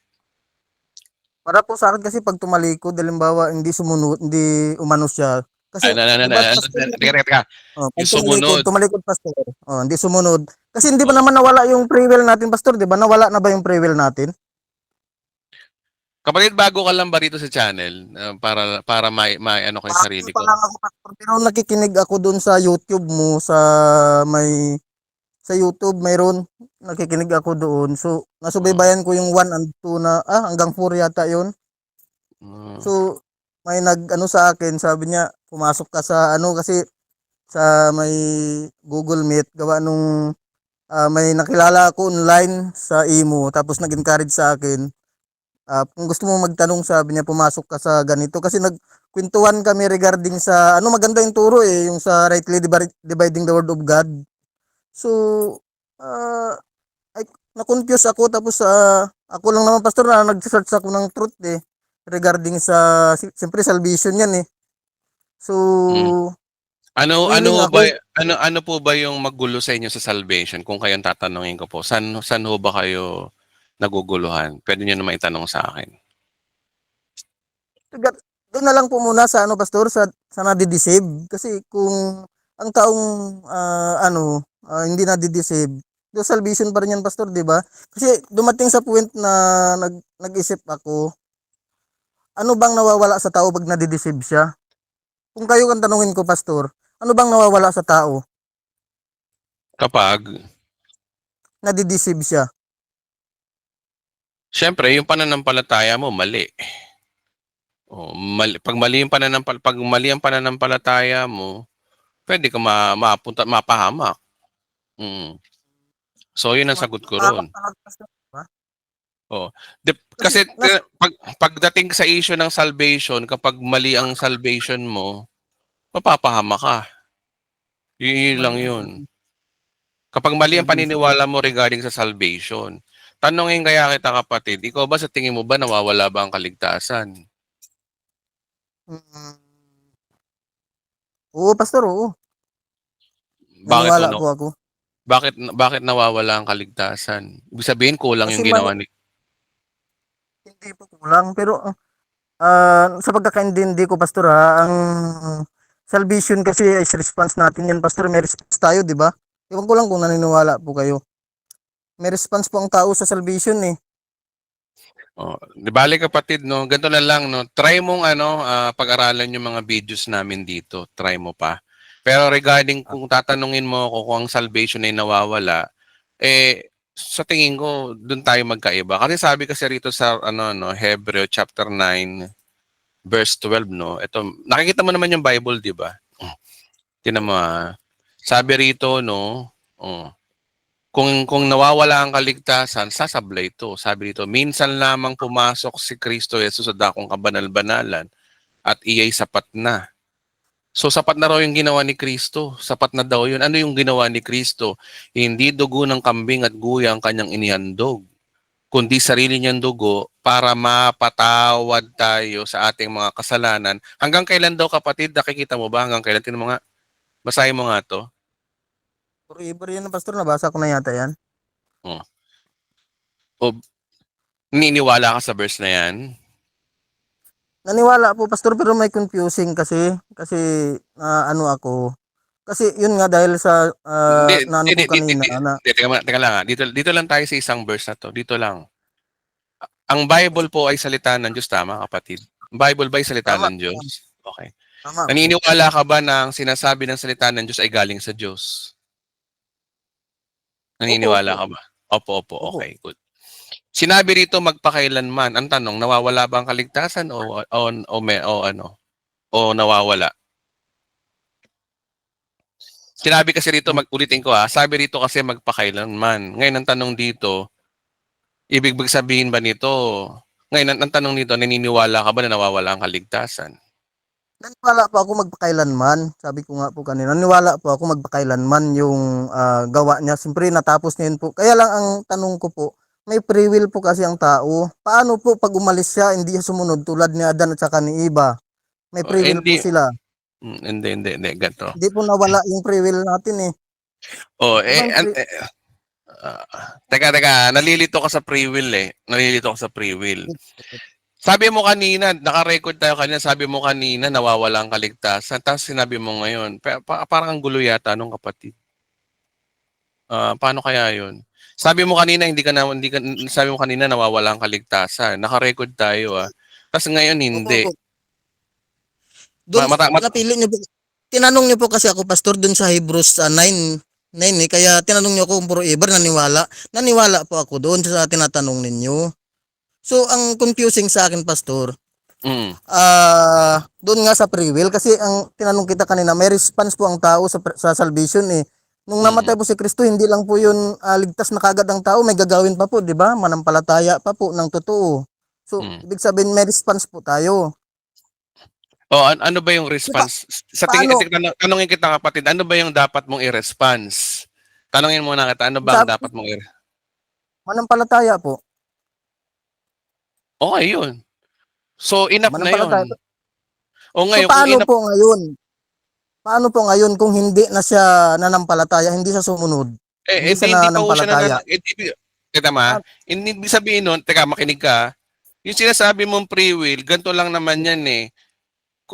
para po sa akin kasi pag tumalikod, halimbawa hindi sumunod, hindi umano siya. Kasi Teka. Yung sumunod. Tumalikod, Pastor. Hindi sumunod. Kasi hindi ba naman nawala yung free will natin, Pastor? Di ba? Nawala na ba yung free will natin? Kapatid, bago ka lang ba rito sa channel? Para may ano ko yung sarili Pa ko. lang ako, pastor, pero nakikinig ako doon sa YouTube mo, may sa YouTube mayroon, nakikinig ako doon. So, nasubaybayan ko yung 1 and 2 na, hanggang 4 yata yun. Mm. So, may nag-ano sa akin, sabi niya, pumasok ka sa ano, kasi sa may Google Meet, gawa nung may nakilala ako online sa imo, tapos nag-encourage sa akin. Kung gusto mo magtanong, sabi niya, pumasok ka sa ganito. Kasi nagkwentuhan kami regarding sa, ano, maganda yung turo yung sa rightly dividing the word of God. So, ah, ay, na-confuse ako, tapos ako lang naman, pastor, na nag-search ako ng truth regarding sa, siyempre salvation yan So, Mm. Ano willing ano ba ako. ano po ba yung magulo sa inyo sa salvation kung kayong tatanungin ko po? Saan ho ba kayo naguguluhan? Pwede niyo naman itanong sa akin. Doon na lang po muna sa ano, pastor, sa nadi-deceive. Kasi kung ang taong hindi nadi-deceive, do salvation pa rin yan, pastor, di ba? Kasi dumating sa point na nag-isip ako, ano bang nawawala sa tao pag nadi-deceive siya? Kung kayo ang tanungin ko, pastor, ano bang nawawala sa tao? Kapag Nadi-deceive siya. siyempre yung pananampalataya mo mali. Pag mali ang pananampalataya mo, pwede ka mapahamak. Mm. So yun ang sagot ko Mapahamak ron. talaga, pastor, di ba? Oh. Kasi Kasi pagdating sa issue ng salvation, kapag mali ang salvation mo, mapapahama ka. Yun lang yun. Kapag mali ang salvation. paniniwala mo regarding sa salvation, tanongin kaya kita, kapatid, ikaw ba sa tingin mo ba nawawala ba ang kaligtasan? Mm. Oo, pastor, oo. Bakit Naniwala no? po ako. Bakit nawawala ang kaligtasan? Ibig sabihin kulang Kasi yung ginawa ni. hindi po kulang. Pero sa pagkakaintindi ko, pastor, ang salvation kasi is response natin yan, pastor. May response tayo, di ba? Ewan ko lang kung naniniwala po kayo. May response po ang tao sa salvation Oh, di bale, kapatid, no, ganito na lang, no. Try mong pag-aralan yung mga videos namin dito. Try mo pa. Pero regarding kung tatanungin mo ako kung ang salvation ay nawawala, sa tingin ko doon tayo magkaiba. Kasi sabi kasi rito sa Hebreo chapter 9 verse 12, no. Ito, nakikita mo naman yung Bible, di ba? Tingnan mo, sabi rito, no, kung nawawala ang kaligtasan, sasablay ito. Sabi dito, minsan lamang pumasok si Kristo Jesus sa dakong kabanal-banalan at iya'y sapat na. So sapat na raw yung ginawa ni Kristo. Sapat na daw yun. Ano yung ginawa ni Kristo? Hindi dugo ng kambing at guya ang kanyang inihandog, kundi sarili niyang dugo para mapatawad tayo sa ating mga kasalanan. Hanggang kailan daw, kapatid? Nakikita mo ba? Hanggang kailan? Tingnan mo nga. Basahin mo nga to. Forever yan, pastor. Nabasa ko na yata yan. Oh. O, niniwala ka sa verse na yan? Naniwala po, pastor, pero may confusing kasi ano ako. Kasi yun nga, dahil sa Hindi, naano hindi, ko hindi, kanina hindi. Teka lang. Dito lang tayo sa isang verse na to. Dito lang. Ang Bible po ay salita ng Diyos, tama, kapatid? Ang Bible ba ay salita tama, ng Diyos? Okay. tama po. Naniniwala ka ba na ang sinasabi ng salita ng Diyos ay galing sa Diyos? Opo, Naniniwala opo, ka ba? Opo. opo. Okay, good. Sinabi rito magpakailanman. Ang tanong, nawawala ba ang kaligtasan o nawawala? Sinabi kasi rito, ulitin ko sabi rito kasi magpakailanman. Ngayon ang tanong dito, ibig sabihin ba nito, ngayon ang tanong dito, naniniwala ka ba na nawawala ang kaligtasan? Naniwala po ako magpakailanman. Sabi ko nga po kanina, naniwala po ako magpakailanman yung gawa niya. Siyempre, natapos niya yun po. Kaya lang ang tanong ko po, may free will po kasi ang tao. Paano po pag umalis siya, hindi siya sumunod tulad ni Adan at saka ni Eva? May free will po Hindi, sila. hindi, ganito. Hindi po nawala yung free will natin Oh, Di ba yung free- teka, nalilito ka sa free will Nalilito ka sa free will. Sabi mo kanina, naka-record tayo kanina, sabi mo kanina nawawala ang kaligtasan. Tapos sinabi mo ngayon, parang ang gulo yata nung kapatid. Paano kaya yun? Sabi mo kanina sabi mo kanina nawawala ang kaligtasan. Naka-record tayo Tapos ngayon Opo, hindi. opo. Doon, Mata, mata, napili niyo po. Tinanong niyo po kasi ako, Pastor, doon sa Hebrews 9, 9 kaya tinanong niyo ako kung forever naniwala. Naniwala po ako doon sa tinatanong ninyo. So, ang confusing sa akin, Pastor, mm, doon nga sa free will, kasi ang tinanong kita kanina, may response po ang tao sa salvation eh. Nung namatay po si Kristo, hindi lang po yun ligtas na kagad ang tao, may gagawin pa po, di ba? Manampalataya pa po ng totoo. So, mm. ibig sabihin may response po tayo. Ano ba yung Diba, response? Sa paano? tanungin kita kapatid, ano ba yung dapat mong i-response? Tanungin muna kita, ano ba ang Sabi, dapat mong manampalataya po. Okay, yun. So, enough na yun. Manampalataya. O So, ngayon, kung enough, po ngayon? Paano po ngayon kung hindi na siya nanampalataya, hindi siya sumunod? Hindi siya hindi pa ho siya nanampalataya. kita ma, Ah, hindi ibig sabihin nun, teka, makinig ka, yung sinasabi mong free will, ganito lang naman yan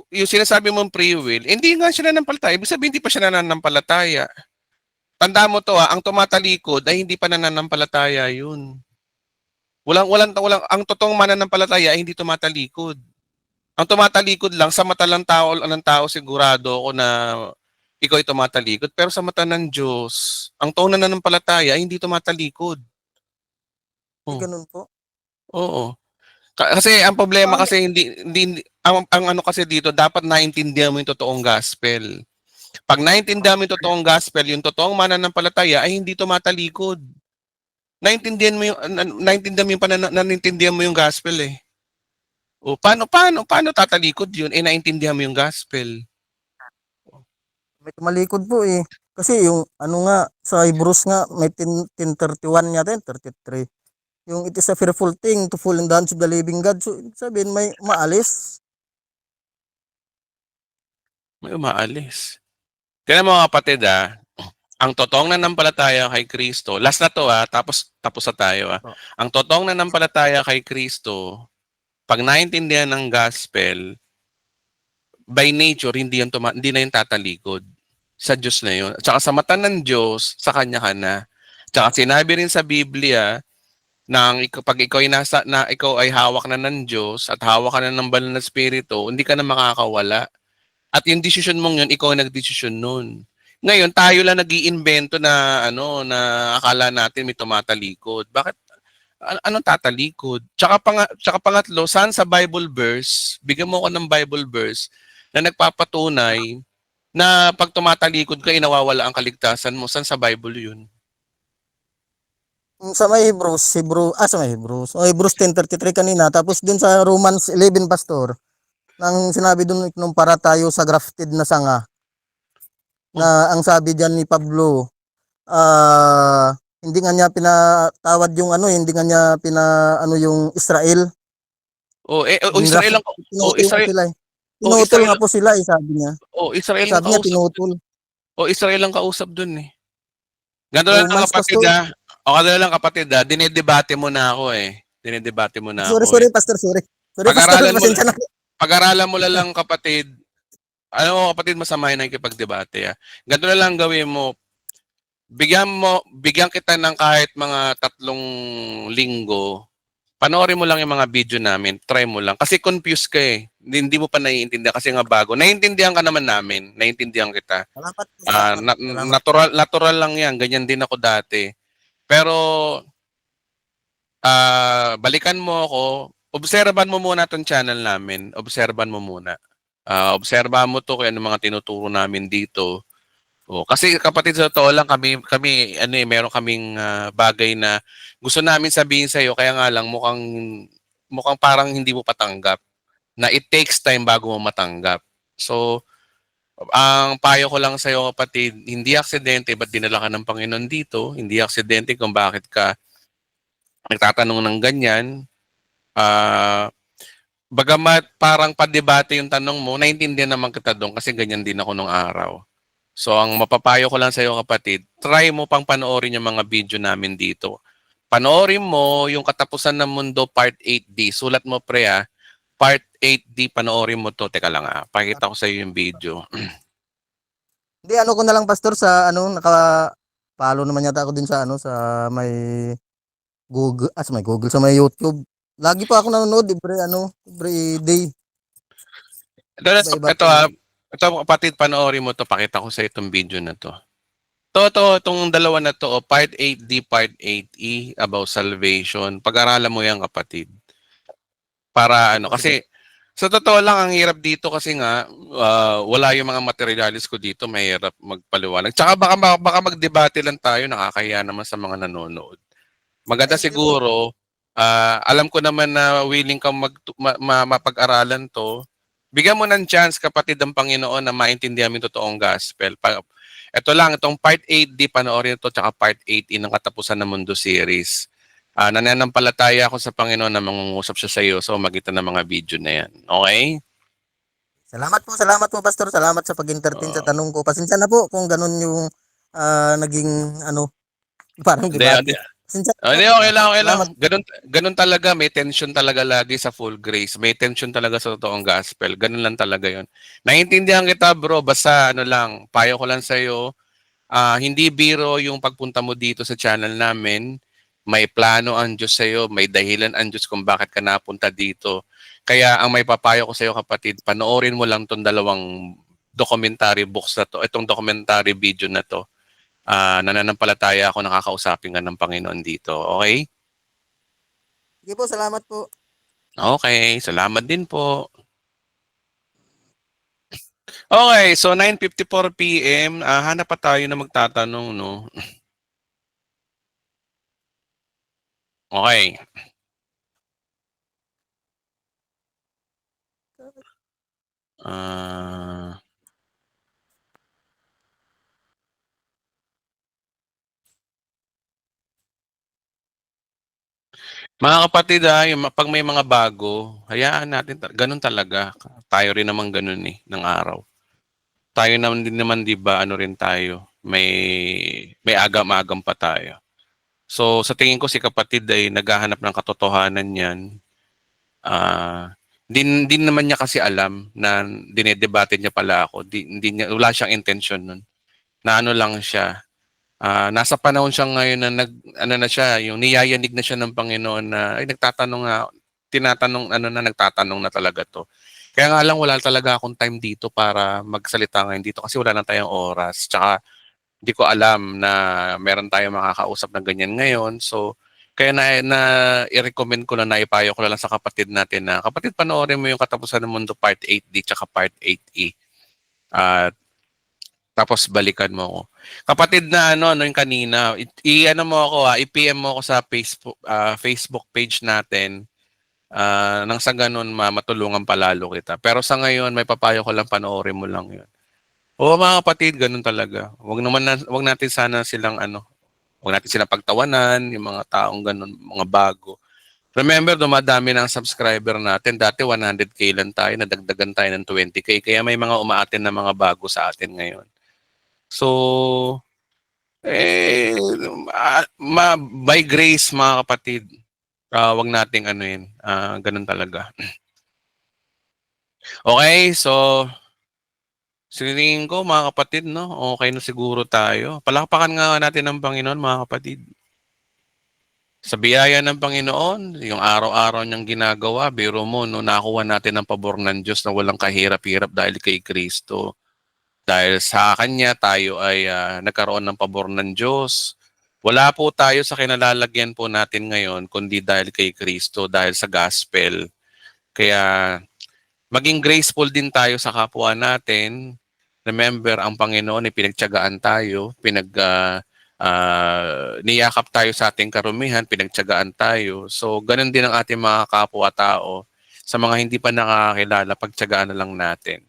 yung sinasabi mong free will, hindi nga siya nanampalataya. Ibig sabihin, hindi pa siya nananampalataya. Tanda mo to ang tumatalikod ay hindi pa nananampalataya yun. Ang totoong mananampalataya ay hindi tumatalikod. Ang tumatalikod lang sa mata ng tao sigurado ako na ikaw ay tumatalikod. Pero sa mata ng Diyos, ang toong nananampalataya ay hindi tumatalikod. may Oh, ganun po. oo. Kasi ang problema Paano? kasi ang ano kasi dito, dapat naintindihan mo yung totoong gospel. Pag naintindihan mo yung totoong gospel, yung totoong mananampalataya ay hindi tumatalikod. Naintindihan mo yung gospel O paano tatalikod yun? Naintindihan mo yung gospel. May tumalikod po eh. Kasi yung ano nga, sa Hebrews nga, may 10:31 yata yun, 33. Yung it is a fearful thing to fall in the hands of the living God. So, ibig sabihin, may maalis. May umaalis. Kaya mga kapatid ang totoong nanampalataya kay Kristo, last na to tapos na tayo Oh. Ang totoong nanampalataya kay Kristo, pag naintindihan ng gospel, by nature, hindi na yung tatalikod. Sa Diyos na yun. At saka sa mata ng Diyos, sa Kanya ka na. Tsaka sinabi rin sa Biblia, pag ikaw ay hawak na ng Diyos at hawak ka na ng banal na Espiritu, hindi ka na makakawala. At yung desisyon mong yun, ikaw ang nagdesisyon nun. Ngayon, tayo lang nag-iimbento na na akala natin may tumatalikod. Bakit? Anong tatalikod? Tsaka pangatlo, saan sa Bible verse, bigyan mo ko ng Bible verse na nagpapatunay na pag tumatalikod ka, nawawala ang kaligtasan mo. Saan sa Bible yun? Sa may sa may Hebrews. O Hebrews 10:33 kanina. Tapos dun sa Romans 11, Pastor, nang sinabi dun nung para tayo sa grafted na sanga, na ang sabi diyan ni Pablo, hindi nga niya pinatawad yung hindi nga niya yung Israel. Israel ang Pinutol nga sila eh. o Pinutol Israel nga po sila eh, sabi niya. Israel ang Sabi niya kausap. pinutol. Israel ang kausap dun Ganito lang Romans, kapatid Pastor. O ganito lang kapatid dinedebate mo na ako Dinedebate mo na Sorry, ako sorry, Pastor, sorry. Sorry, Pastor, Pag-aralan mo pasensya na. pag-aralan mo lang kapatid. Ano kapatid, masama yung nakikipagdebate Ganito na lang gawin mo. Bigyan kita ng kahit mga 3 linggo. Panoorin mo lang yung mga video namin. Try mo lang. Kasi confused ka Hindi mo pa naiintindihan kasi nga bago. Naiintindihan ka naman namin. Naiintindihan kita. Salamat, salamat. Salamat. Natural lang yan. Ganyan din ako dati. Pero, balikan mo ako. Obserban mo muna tong channel namin. Obserban mo muna. Obserbahan mo to kung ano mga tinuturo namin dito. Kasi kapatid, sa totoo lang kami meron kaming bagay na gusto namin sabihin sa iyo kaya nga lang mukhang parang hindi mo patanggap na it takes time bago mo matanggap. So, ang payo ko lang sa iyo kapatid, hindi aksidente ba't dinala ka ng Panginoon dito? Hindi aksidente kung bakit ka nagtatanong ng ganyan. Bagamat parang padebate yung tanong mo, naintindihan naman kita doon kasi ganyan din ako nung araw. So, ang mapapayo ko lang sa iyo kapatid, try mo pang panoorin yung mga video namin dito. Panoorin mo yung Katapusan ng Mundo Part 8D. Sulat mo Part 8D, panoorin mo to. Teka lang pakita ko sa iyo yung video. Hindi, ko na lang, Pastor, sa follow naman yata ako din sa ano sa may Google, sa may Google, sa may YouTube. Lagi pa ako nanonood every day. Iba-iba Ito, po. ito kapatid, panoorin mo to, pakita ko sa itong video na to. Itong dalawa na to, part 8D, part 8E, about salvation. Pag-aralan mo yan, kapatid. Para ano, kasi sa totoo lang, ang hirap dito kasi nga, wala yung mga materialis ko dito, mahirap magpaliwanag. Tsaka baka magdebate lang tayo, nakakahiya naman sa mga nanonood. Maganda Ay, sige po. siguro, alam ko naman na willing kang mapag-aralan to. Bigyan mo ng chance, kapatid ng Panginoon, na maintindihan mo yung totoong gospel. Ito lang, itong part 8D, panoorin ito, tsaka part 8E ng Katapusan ng Mundo series. Nananampalataya ako sa Panginoon na mangungusap siya sa iyo sa magitan ng mga video na yan. Okay? Salamat po Pastor. Salamat sa pag-entertain sa tanong ko. Pasensya na po kung ganun yung naging parang Hindi, debate. Pasensya na po. hindi, okay lang. Salamat. Ganun talaga, may tension talaga lagi sa full grace. May tension talaga sa totoong gospel. Ganun lang talaga yon. Naiintindihan kita, bro. Basta ano lang, payo ko lang sa iyo, hindi biro yung pagpunta mo dito sa channel namin. May plano ang Diyos sa iyo, may dahilan ang Diyos kung bakit ka napunta dito. Kaya ang may papayo ko sa iyo, kapatid, panoorin mo lang tong dalawang documentary books na to, itong documentary video na to. Nananampalataya ako, nakakausapin ka ng Panginoon dito. Okay? Sige po, salamat po. Okay, salamat din po. Okay, so 9:54 PM, hanap pa tayo na magtatanong, no? Okay. Mga kapatid, pag may mga bago, hayaan natin, ganun talaga. Tayo rin naman ganun ng araw. Tayo naman din naman, di ba, ano rin tayo, may agam-agam pa tayo. So, sa tingin ko si kapatid ay naghahanap ng katotohanan niyan. Din naman niya kasi alam na dinedebate niya pala ako. Wala siyang intention nun. Na ano lang siya. Nasa panahon siya ngayon na yung niyayanig na siya ng Panginoon na ay nagtatanong nga, nagtatanong na talaga to. Kaya nga lang wala talaga akong time dito para magsalita ngayon dito kasi wala na tayong oras. Tsaka hindi ko alam na meron tayong makakausap na ganyan ngayon. So, kaya na i-recommend ko na ipayo ko na lang sa kapatid natin na, kapatid, panoorin mo yung Katapusan ng Mundo Part 8D tsaka Part 8E. Tapos balikan mo ako. Kapatid na ano yung kanina, i-ano mo ako, i-PM mo ako sa Facebook page natin. Nang sa ganun matulungan palalo kita. Pero sa ngayon, may papayo ko lang, panoorin mo lang 'yun. Oo, mga kapatid, ganun talaga. Wag natin sana silang wag natin silang pagtawanan, yung mga taong ganun, mga bago. Remember, dumadami ng subscriber natin. Dati 100K lang tayo, nadagdagan tayo ng 20K. Kaya may mga umaatin na mga bago sa atin ngayon. So, by grace, mga kapatid, wag nating ganun talaga. Okay, so, sinilingin ko, mga kapatid, no? Okay na siguro tayo. Palakpakan nga natin ng Panginoon, mga kapatid. Sa biyaya ng Panginoon, yung araw-araw niyang ginagawa, biro mo, no, nakuha natin ang pabor ng Diyos na walang kahirap-hirap dahil kay Kristo. Dahil sa Kanya, tayo ay nagkaroon ng pabor ng Diyos. Wala po tayo sa kinalalagyan po natin ngayon, kundi dahil kay Kristo, dahil sa gospel. Kaya, maging graceful din tayo sa kapwa natin. Remember, ang Panginoon ay pinagtiyagaan tayo, niyakap tayo sa ating karumihan, pinagtiyagaan tayo. So, ganun din ang ating mga kapwa-tao. Sa mga hindi pa nakakilala, pagtiyagaan na lang natin.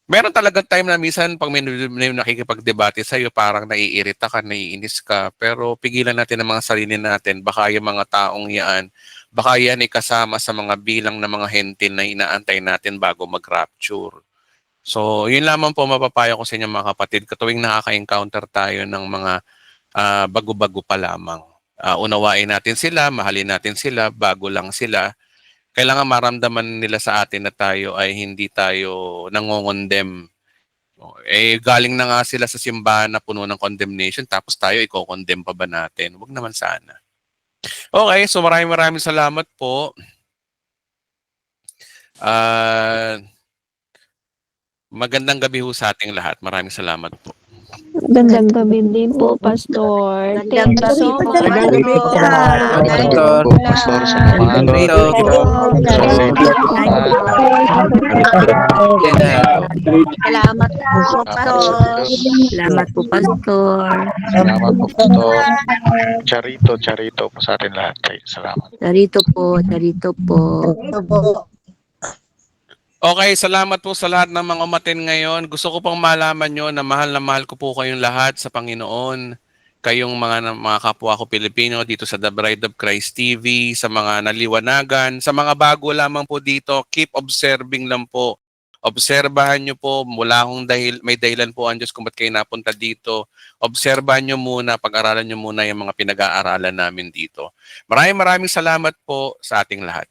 Meron talagang time na minsan pag may nakikipagdebate sa'yo, parang naiirita ka, naiinis ka. Pero pigilan natin ang mga sarili natin. Baka yung mga taong yan, baka yan ay kasama sa mga bilang ng mga hentil na inaantay natin bago mag-rapture. So, yun lamang po mapapayo ko sa inyo, mga kapatid. Katuwing nakaka-encounter tayo ng mga bago-bago pa lamang. Unawain natin sila, mahalin natin sila, bago lang sila. Kailangan maramdaman nila sa atin na tayo ay hindi tayo nangongondem Galing na nga sila sa simbahan na puno ng condemnation, tapos tayo i-condemn pa ba natin? Huwag naman sana. Okay, so maraming salamat po. Magandang gabi ho sa ating lahat. Maraming salamat po. Magandang gabi din po, Pastor. Thank you so much. Magandang gabi po. Pastor. Pastor, salamat. Salamat po, Pastor. Salamat po, Pastor. Salamat po, Pastor. Charito po sa atin lahat. Salamat. Charito po. Ito po. Okay, salamat po sa lahat ng mga umaten ngayon. Gusto ko pang malaman nyo na mahal ko po kayong lahat sa Panginoon. Kayong mga kapwa ko Pilipino dito sa The Bride of Christ TV, sa mga naliwanagan, sa mga bago lamang po dito, keep observing lang po. Obserbahan nyo po, may dahilan po ang Diyos kung ba't kayo napunta dito. Obserbahan nyo muna, pag-aralan nyo muna yung mga pinag-aaralan namin dito. Maraming salamat po sa ating lahat.